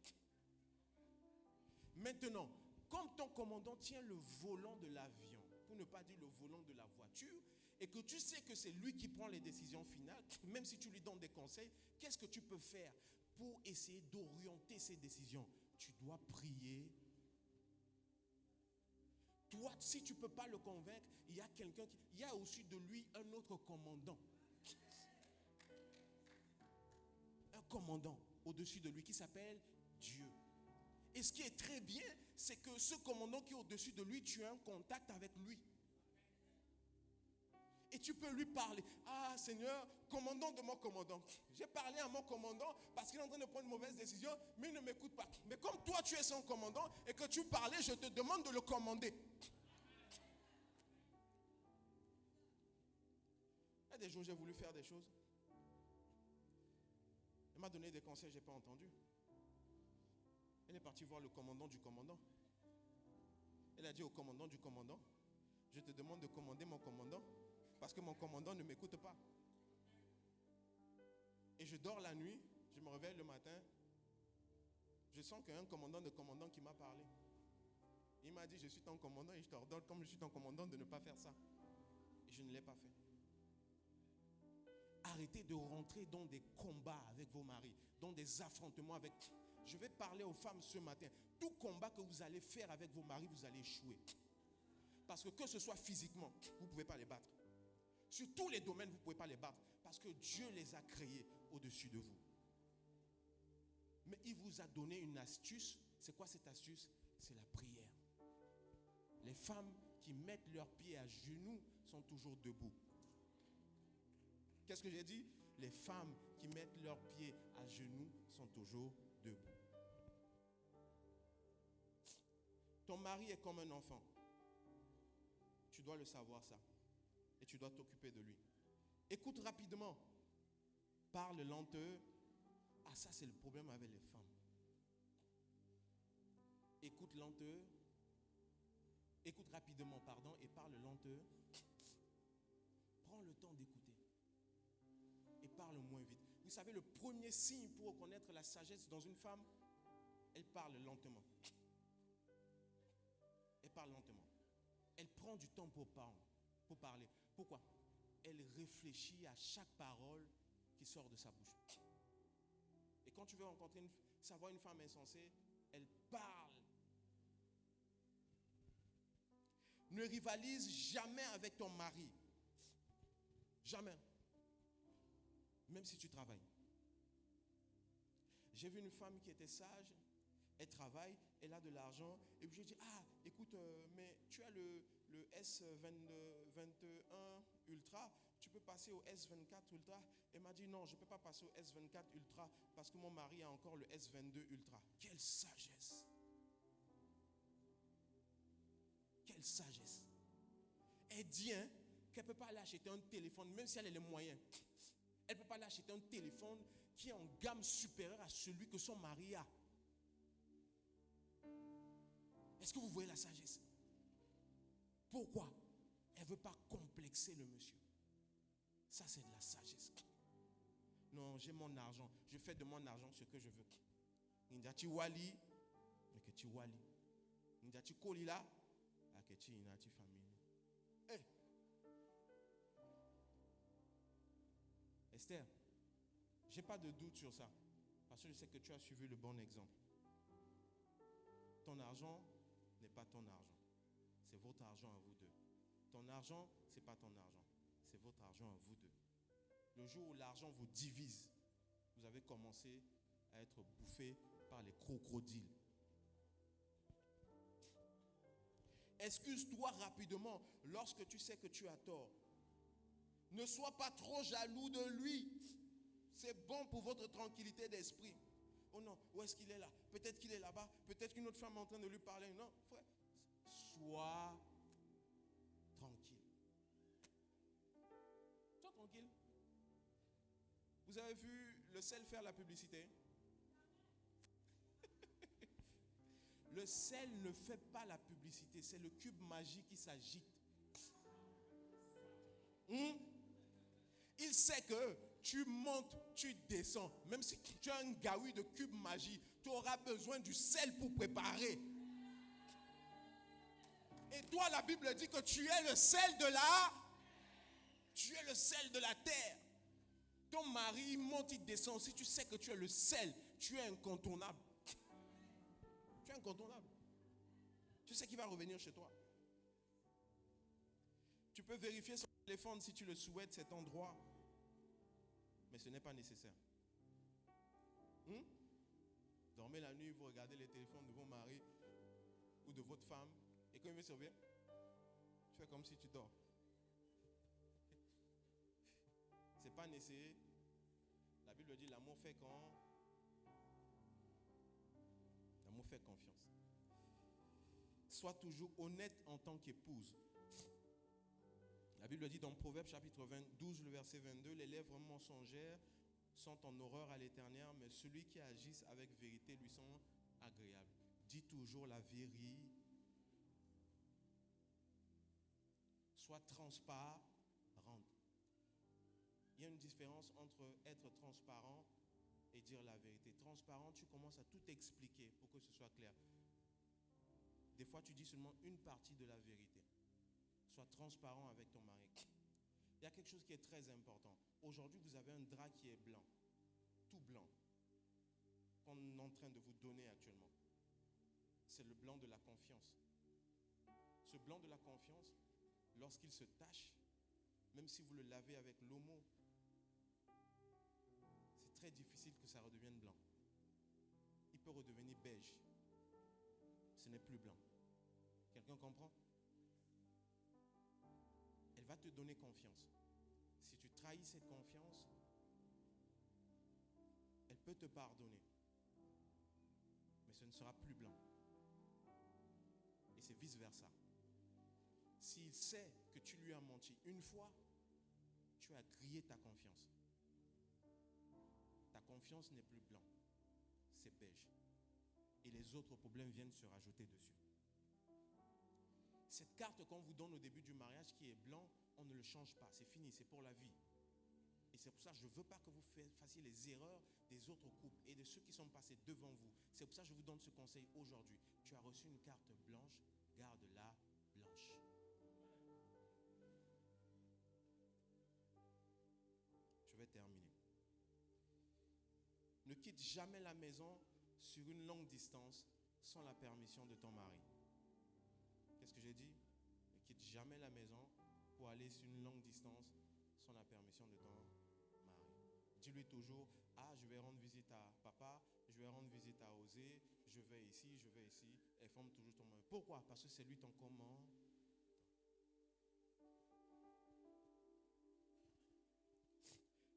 Maintenant, comme ton commandant tient le volant de l'avion, pour ne pas dire le volant de la voiture, et que tu sais que c'est lui qui prend les décisions finales, même si tu lui donnes des conseils, qu'est-ce que tu peux faire pour essayer d'orienter ces décisions? Tu dois prier. Toi, si tu ne peux pas le convaincre, il y a quelqu'un qui... Il y a au-dessus de lui un autre commandant. Un commandant au-dessus de lui qui s'appelle Dieu. Et ce qui est très bien, c'est que ce commandant qui est au-dessus de lui, tu as un contact avec lui. Et tu peux lui parler. Ah Seigneur, commandant de mon commandant. J'ai parlé à mon commandant parce qu'il est en train de prendre une mauvaise décision, mais il ne m'écoute pas. Mais comme toi tu es son commandant et que tu parlais, je te demande de le commander. Il y a des jours, j'ai voulu faire des choses. Elle m'a donné des conseils, je n'ai pas entendu. Elle est partie voir le commandant du commandant. Elle a dit au commandant du commandant, je te demande de commander mon commandant parce que mon commandant ne m'écoute pas. Et je dors la nuit, je me réveille le matin, je sens qu'il y a un commandant de commandant qui m'a parlé. Il m'a dit, je suis ton commandant et je t'ordonne comme je suis ton commandant de ne pas faire ça. Et je ne l'ai pas fait. Arrêtez de rentrer dans des combats avec vos maris, dans des affrontements avec... Je vais parler aux femmes ce matin. Tout combat que vous allez faire avec vos maris, vous allez échouer. Parce que ce soit physiquement, vous ne pouvez pas les battre. Sur tous les domaines, vous ne pouvez pas les battre. Parce que Dieu les a créés au-dessus de vous. Mais il vous a donné une astuce. C'est quoi cette astuce? C'est la prière. Les femmes qui mettent leurs pieds à genoux sont toujours debout. Qu'est-ce que j'ai dit? Les femmes qui mettent leurs pieds à genoux sont toujours debout. Ton mari est comme un enfant. Tu dois le savoir ça. Et tu dois t'occuper de lui. Écoute rapidement. Parle lenteux. Ah, ça c'est le problème avec les femmes. Écoute lenteux. Écoute rapidement, pardon, et parle lenteux. Prends le temps d'écouter. Et parle moins vite. Vous savez, le premier signe pour reconnaître la sagesse dans une femme, elle parle lentement. Elle parle lentement. Elle prend du temps pour parler. Pourquoi? Elle réfléchit à chaque parole qui sort de sa bouche. Et quand tu veux savoir une femme insensée, elle parle. Ne rivalise jamais avec ton mari. Jamais. Même si tu travailles. J'ai vu une femme qui était sage. Elle travaille, elle a de l'argent. Et puis je dis, ah, écoute, mais tu as le S21 Ultra. Tu peux passer au S24 Ultra. Elle m'a dit, non, je ne peux pas passer au S24 Ultra parce que mon mari a encore le S22 Ultra. Quelle sagesse! Quelle sagesse! Elle dit qu'elle ne peut pas aller acheter un téléphone, même si elle a les moyens. Elle ne peut pas aller acheter un téléphone qui est en gamme supérieure à celui que son mari a. Est-ce que vous voyez la sagesse? Pourquoi? Elle ne veut pas complexer le monsieur. Ça, c'est de la sagesse. Non, j'ai mon argent. Je fais de mon argent ce que je veux. Indati wali, mais que tu wali. Indati kolila, que tu inati famille. Esther, je n'ai pas de doute sur ça. Parce que je sais que tu as suivi le bon exemple. Ton argent n'est pas ton argent. C'est votre argent à vous deux. Ton argent, ce n'est pas ton argent. C'est votre argent à vous deux. Le jour où l'argent vous divise, vous avez commencé à être bouffé par les crocodiles. Excuse-toi rapidement lorsque tu sais que tu as tort. Ne sois pas trop jaloux de lui. C'est bon pour votre tranquillité d'esprit. Oh non, où est-ce qu'il est là? Peut-être qu'il est là-bas. Peut-être qu'une autre femme est en train de lui parler. Non, frère. Sois tranquille. Sois tranquille. Vous avez vu le sel faire la publicité? Le sel ne fait pas la publicité. C'est le cube magique qui s'agite. Il sait que tu montes, tu descends. Même si tu as un gaoui de cube magie, tu auras besoin du sel pour préparer. Et toi, la Bible dit que tu es le sel de tu es le sel de la terre. Ton mari, il monte, il descend. Si tu sais que tu es le sel, tu es incontournable. Tu es incontournable. Tu sais qu'il va revenir chez toi. Tu peux vérifier son téléphone si tu le souhaites, cet endroit. Mais ce n'est pas nécessaire. Dormez la nuit, vous regardez les téléphones de vos maris ou de votre femme. Et quand il veut surveiller, tu fais comme si tu dors. Ce n'est pas nécessaire. La Bible dit l'amour fait quand? L'amour fait confiance. Sois toujours honnête en tant qu'épouse. La Bible dit dans Proverbe chapitre 12, le verset 22, les lèvres mensongères sont en horreur à l'Éternel, mais celui qui agit avec vérité lui sont agréables. Dis toujours la vérité. Sois transparente. Il y a une différence entre être transparent et dire la vérité. Transparent, tu commences à tout expliquer pour que ce soit clair. Des fois, tu dis seulement une partie de la vérité. Sois transparent avec ton mari. Il y a quelque chose qui est très important. Aujourd'hui, vous avez un drap qui est blanc. Tout blanc. Qu'on est en train de vous donner actuellement. C'est le blanc de la confiance. Ce blanc de la confiance, lorsqu'il se tache, même si vous le lavez avec l'omo, c'est très difficile que ça redevienne blanc. Il peut redevenir beige. Ce n'est plus blanc. Quelqu'un comprend? Elle va te donner confiance. Si tu trahis cette confiance, elle peut te pardonner, mais ce ne sera plus blanc. Et c'est vice-versa. S'il sait que tu lui as menti une fois, tu as grillé ta confiance. Ta confiance n'est plus blanc, c'est beige. Et les autres problèmes viennent se rajouter dessus. Cette carte qu'on vous donne au début du mariage qui est blanc, on ne le change pas, c'est fini, c'est pour la vie. Et c'est pour ça que je ne veux pas que vous fassiez les erreurs des autres couples et de ceux qui sont passés devant vous. C'est pour ça que je vous donne ce conseil aujourd'hui. Tu as reçu une carte blanche, garde-la blanche. Je vais terminer. Ne quitte jamais la maison sur une longue distance sans la permission de ton mari. Qu'est-ce que j'ai dit? Ne quitte jamais la maison pour aller sur une longue distance sans la permission de ton mari. Dis-lui toujours, je vais rendre visite à papa, je vais rendre visite à Osée, je vais ici, je vais ici. Elle forme toujours ton mari. Pourquoi? Parce que c'est lui ton commandant.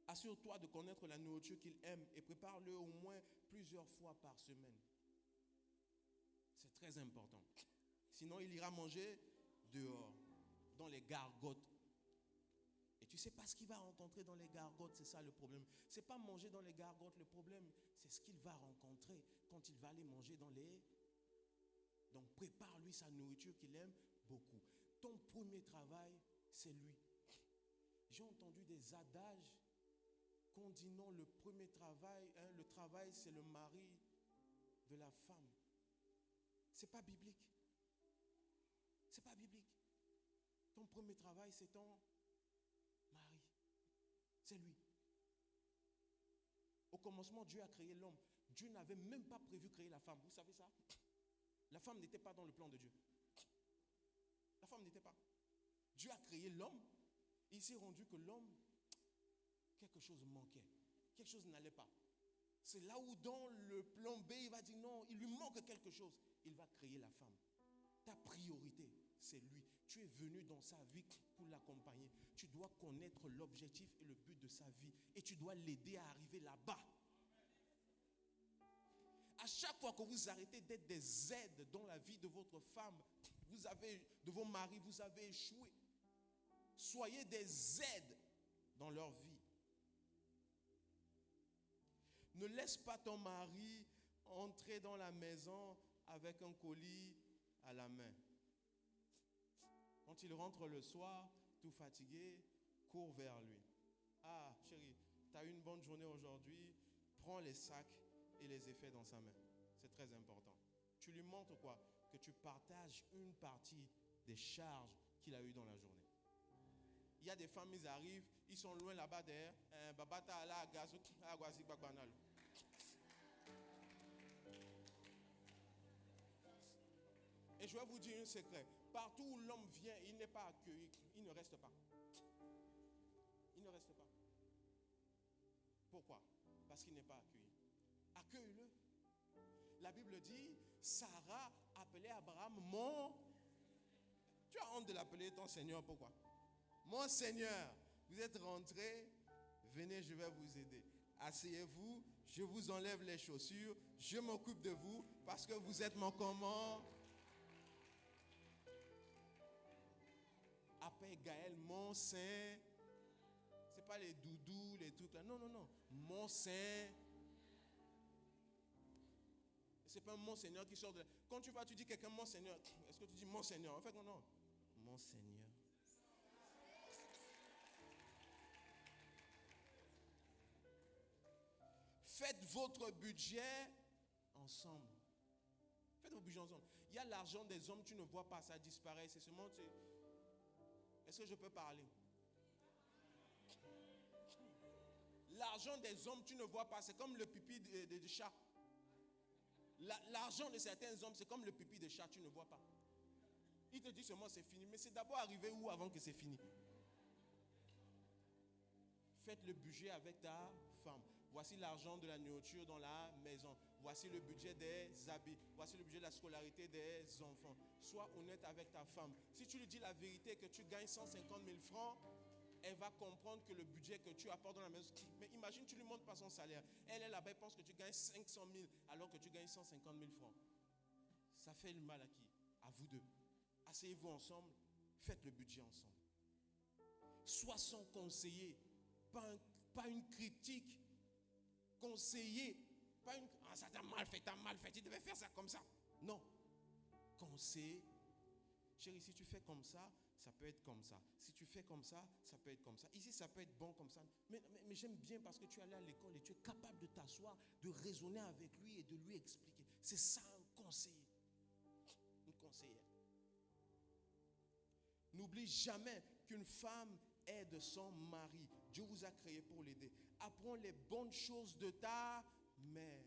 Assure-toi de connaître la nourriture qu'il aime et prépare-le au moins plusieurs fois par semaine. C'est très important. Sinon, il ira manger dehors, dans les gargotes. Et tu ne sais pas ce qu'il va rencontrer dans les gargotes, c'est ça le problème. Ce n'est pas manger dans les gargotes le problème, c'est ce qu'il va rencontrer quand il va aller manger dans les... Donc prépare-lui sa nourriture qu'il aime beaucoup. Ton premier travail, c'est lui. J'ai entendu des adages qu'on dit non, le premier travail, le travail c'est le mari de la femme. C'est pas biblique. C'est pas biblique. Ton premier travail c'est ton mari. C'est lui. Au commencement, Dieu a créé l'homme. Dieu n'avait même pas prévu créer la femme. Vous savez ça? La femme n'était pas dans le plan de Dieu. La femme n'était pas. Dieu a créé l'homme. Il s'est rendu que l'homme, quelque chose manquait. Quelque chose n'allait pas. C'est là où dans le plan B, il va dire non, il lui manque quelque chose. Il va créer la femme. Ta priorité, c'est lui. Tu es venu dans sa vie pour l'accompagner. Tu dois connaître l'objectif et le but de sa vie. Et tu dois l'aider à arriver là-bas. À chaque fois que vous arrêtez d'être des aides dans la vie de votre femme, de vos maris, vous avez échoué. Soyez des aides dans leur vie. Ne laisse pas ton mari entrer dans la maison avec un colis à la main. Quand il rentre le soir, tout fatigué, cours vers lui. Ah, chérie, tu as eu une bonne journée aujourd'hui, prends les sacs et les effets dans sa main. C'est très important. Tu lui montres quoi? Que tu partages une partie des charges qu'il a eues dans la journée. Il y a des femmes, ils arrivent, ils sont loin là-bas derrière. Et je vais vous dire un secret. Partout où l'homme vient, il n'est pas accueilli, il ne reste pas. Il ne reste pas. Pourquoi? Parce qu'il n'est pas accueilli. Accueille-le. La Bible dit, Sarah appelait Abraham mon... Tu as honte de l'appeler ton Seigneur, pourquoi? Mon Seigneur, vous êtes rentré, venez, je vais vous aider. Asseyez-vous, je vous enlève les chaussures, je m'occupe de vous parce que vous êtes mon commandant. Appelle Gaël, mon Saint. Ce n'est pas les doudous, les trucs là. Non, non, non. Mon Saint. Ce n'est pas un mon Seigneur qui sort de là. Quand tu vas, tu dis quelqu'un mon Seigneur. Est-ce que tu dis mon Seigneur? En fait, non, non. Mon Seigneur. Faites votre budget ensemble. Faites votre budget ensemble. Il y a l'argent des hommes, tu ne vois pas, ça disparaît. C'est seulement... Est-ce que je peux parler? L'argent des hommes, tu ne vois pas. C'est comme le pipi de chat. L'argent de certains hommes, c'est comme le pipi de chat, tu ne vois pas. Il te dit seulement c'est fini. Mais c'est d'abord arrivé où avant que c'est fini? Faites le budget avec ta femme. Voici l'argent de la nourriture dans la maison. Voici le budget des habits. Voici le budget de la scolarité des enfants. Sois honnête avec ta femme. Si tu lui dis la vérité que tu gagnes 150 000 francs, elle va comprendre que le budget que tu apportes dans la maison, mais imagine, tu lui montres pas son salaire. Elle est là-bas, elle pense que tu gagnes 500 000 alors que tu gagnes 150 000 francs. Ça fait le mal à qui? À vous deux. Asseyez-vous ensemble, faites le budget ensemble. Sois son conseiller, pas une critique. Conseiller, pas une... Ah, ça t'a mal fait, tu devais faire ça comme ça. Non. Conseiller. Chérie, si tu fais comme ça, ça peut être comme ça. Si tu fais comme ça, ça peut être comme ça. Ici, ça peut être bon comme ça. Mais j'aime bien parce que tu es allé à l'école et tu es capable de t'asseoir, de raisonner avec lui et de lui expliquer. C'est ça un conseiller. Une conseillère. N'oublie jamais qu'une femme aide son mari. Dieu vous a créé pour l'aider. Apprends les bonnes choses de ta mère.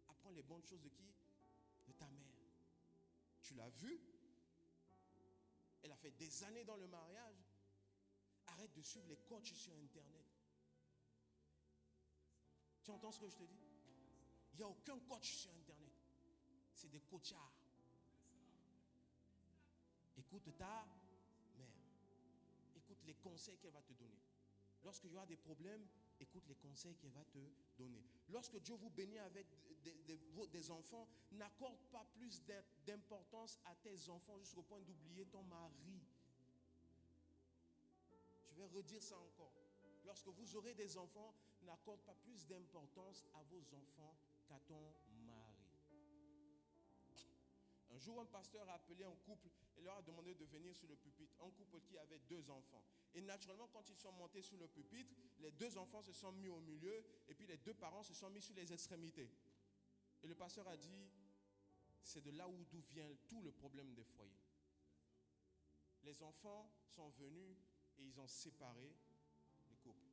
Apprends les bonnes choses de qui? De ta mère. Tu l'as vu? Elle a fait des années dans le mariage. Arrête de suivre les coachs sur Internet. Tu entends ce que je te dis? Il n'y a aucun coach sur Internet. C'est des coachards. Écoute ta mère. Écoute les conseils qu'elle va te donner. Lorsque tu as des problèmes, écoute les conseils qu'elle va te donner. Lorsque Dieu vous bénit avec des enfants, n'accorde pas plus d'importance à tes enfants jusqu'au point d'oublier ton mari. Je vais redire ça encore. Lorsque vous aurez des enfants, n'accorde pas plus d'importance à vos enfants qu'à ton mari. Un jour, un pasteur a appelé un couple et leur a demandé de venir sur le pupitre. Un couple qui avait 2 enfants. Et naturellement, quand ils sont montés sur le pupitre, les 2 enfants se sont mis au milieu et puis les 2 parents se sont mis sur les extrémités. Et le pasteur a dit, c'est de là d'où vient tout le problème des foyers. Les enfants sont venus et ils ont séparé les couples.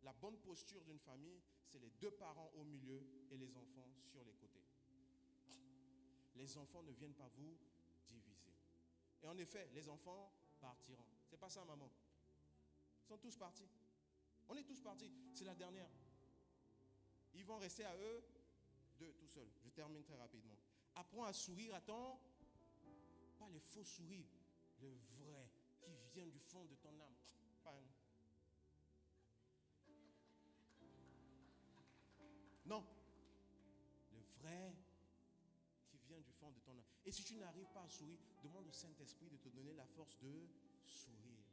La bonne posture d'une famille, c'est les 2 parents au milieu et les enfants sur les côtés. Les enfants ne viennent pas vous diviser. Et en effet, les enfants partiront. C'est pas ça, maman. Ils sont tous partis. On est tous partis. C'est la dernière. Ils vont rester à eux 2 tout seuls. Je termine très rapidement. Apprends à sourire à ton... Pas les faux sourires. Le vrai qui vient du fond de ton âme. Bang. Non. Le vrai qui vient du fond de ton âme. Et si tu n'arrives pas à sourire, demande au Saint-Esprit de te donner la force de sourire.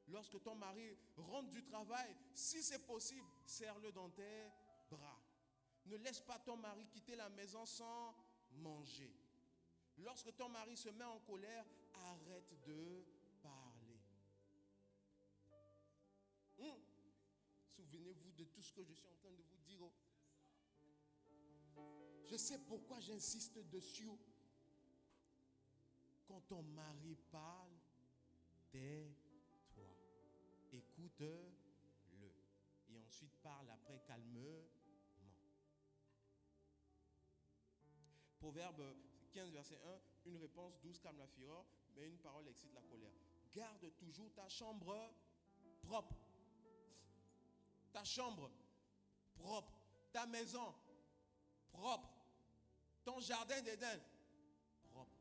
Lorsque ton mari rentre du travail, si c'est possible, serre-le dans tes bras. Ne laisse pas ton mari quitter la maison sans manger. Lorsque ton mari se met en colère, arrête de parler. Souvenez-vous de tout ce que je suis en train de vous dire. Je sais pourquoi j'insiste dessus. Quand ton mari parle, tais-toi. Écoute-le. Et ensuite parle après calmement. Proverbe 15, verset 1. Une réponse douce calme la fureur, mais une parole excite la colère. Garde toujours ta chambre propre. Ta chambre propre. Ta maison propre. Ton jardin d'Éden propre.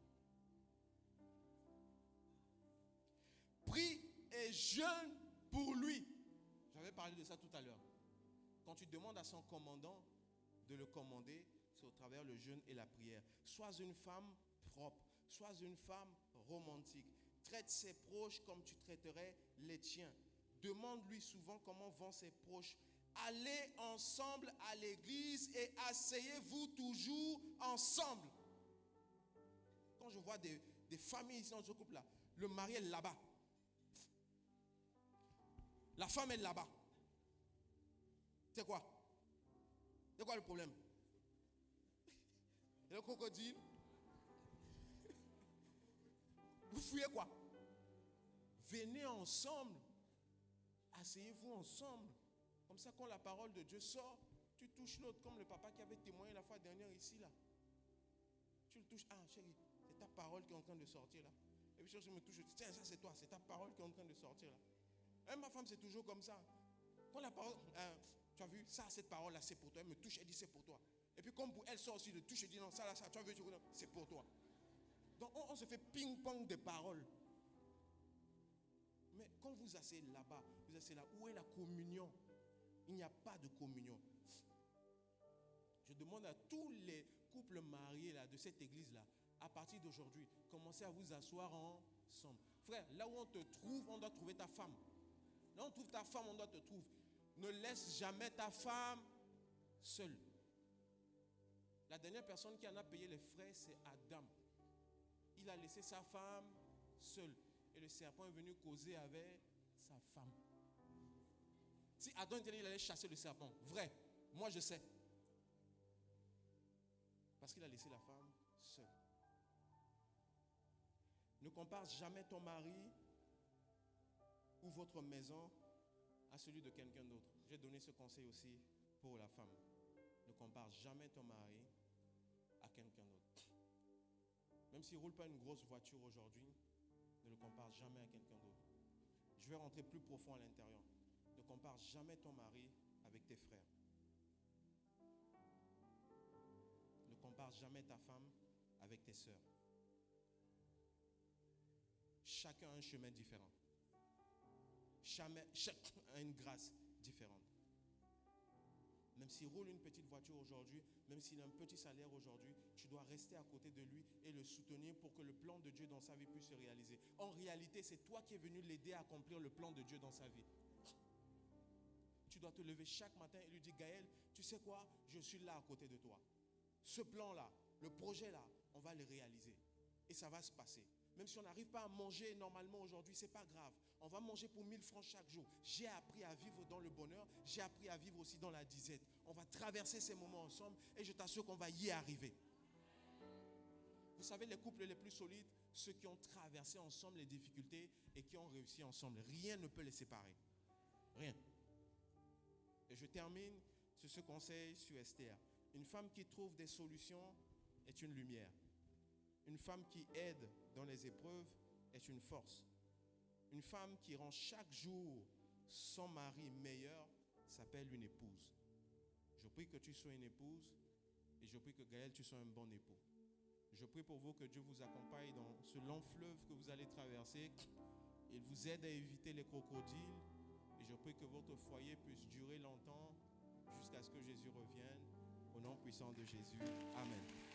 Prie et jeûne pour lui. J'avais parlé de ça tout à l'heure. Quand tu demandes à son commandant de le commander, c'est au travers le jeûne et la prière. Sois une femme propre. Sois une femme romantique. Traite ses proches comme tu traiterais les tiens. Demande-lui souvent comment vont ses proches. Allez ensemble à l'église et asseyez-vous toujours ensemble. Quand je vois des familles ici dans ce couple-là, le mari est là-bas. La femme est là-bas. C'est quoi? C'est quoi le problème? Et le crocodile? Vous fouillez quoi? Venez ensemble. Asseyez-vous ensemble. Comme ça, quand la parole de Dieu sort, tu touches l'autre, comme le papa qui avait témoigné la fois dernière ici, là. Tu le touches. Ah, chérie, c'est ta parole qui est en train de sortir, là. Et puis, je me touche, je dis, tiens, ça c'est toi, c'est ta parole qui est en train de sortir, là. Et ma femme, c'est toujours comme ça. Quand la parole, tu as vu, ça, cette parole-là, c'est pour toi. Elle me touche, elle dit, c'est pour toi. Et puis, comme pour elle sort aussi de touche, elle dit, non, ça, là, ça, tu as vu, c'est pour toi. Donc, on se fait ping-pong de paroles. quand vous asseyez là-bas, vous asseyez là, où est la communion? Il n'y a pas de communion. Je demande à tous les couples mariés là, de cette église-là, à partir d'aujourd'hui, commencez à vous asseoir ensemble. Frère, là où on te trouve, on doit trouver ta femme. Là où on trouve ta femme, on doit te trouver. Ne laisse jamais ta femme seule. La dernière personne qui en a payé les frais, c'est Adam. Il a laissé sa femme seule. Et le serpent est venu causer avec sa femme. Si Adam était là, il allait chasser le serpent. Vrai. Moi, je sais. Parce qu'il a laissé la femme seule. Ne compare jamais ton mari ou votre maison à celui de quelqu'un d'autre. J'ai donné ce conseil aussi pour la femme. Ne compare jamais ton mari à quelqu'un d'autre. Même s'il ne roule pas une grosse voiture aujourd'hui, ne le compare jamais à quelqu'un d'autre. Je vais rentrer plus profond à l'intérieur. Ne compare jamais ton mari avec tes frères. Ne compare jamais ta femme avec tes sœurs. Chacun a un chemin différent. Chacun a une grâce différente. Même s'il roule une petite voiture aujourd'hui, même s'il a un petit salaire aujourd'hui, tu dois rester à côté de lui et le soutenir pour que le plan de Dieu dans sa vie puisse se réaliser. En réalité, c'est toi qui es venu l'aider à accomplir le plan de Dieu dans sa vie. Tu dois te lever chaque matin et lui dire, Gaël, tu sais quoi? Je suis là à côté de toi. Ce plan-là, le projet-là, on va le réaliser. Et ça va se passer. Même si on n'arrive pas à manger normalement aujourd'hui, ce n'est pas grave. On va manger pour 1000 francs chaque jour. J'ai appris à vivre dans le bonheur. J'ai appris à vivre aussi dans la disette. On va traverser ces moments ensemble et je t'assure qu'on va y arriver. Vous savez, les couples les plus solides, ceux qui ont traversé ensemble les difficultés et qui ont réussi ensemble. Rien ne peut les séparer. Rien. Et je termine sur ce conseil sur Esther. Une femme qui trouve des solutions est une lumière. Une femme qui aide dans les épreuves est une force. Une femme qui rend chaque jour son mari meilleur s'appelle une épouse. Je prie que tu sois une épouse et je prie que Gaël, tu sois un bon époux. Je prie pour vous que Dieu vous accompagne dans ce long fleuve que vous allez traverser. Il vous aide à éviter les crocodiles et je prie que votre foyer puisse durer longtemps jusqu'à ce que Jésus revienne. Au nom puissant de Jésus. Amen.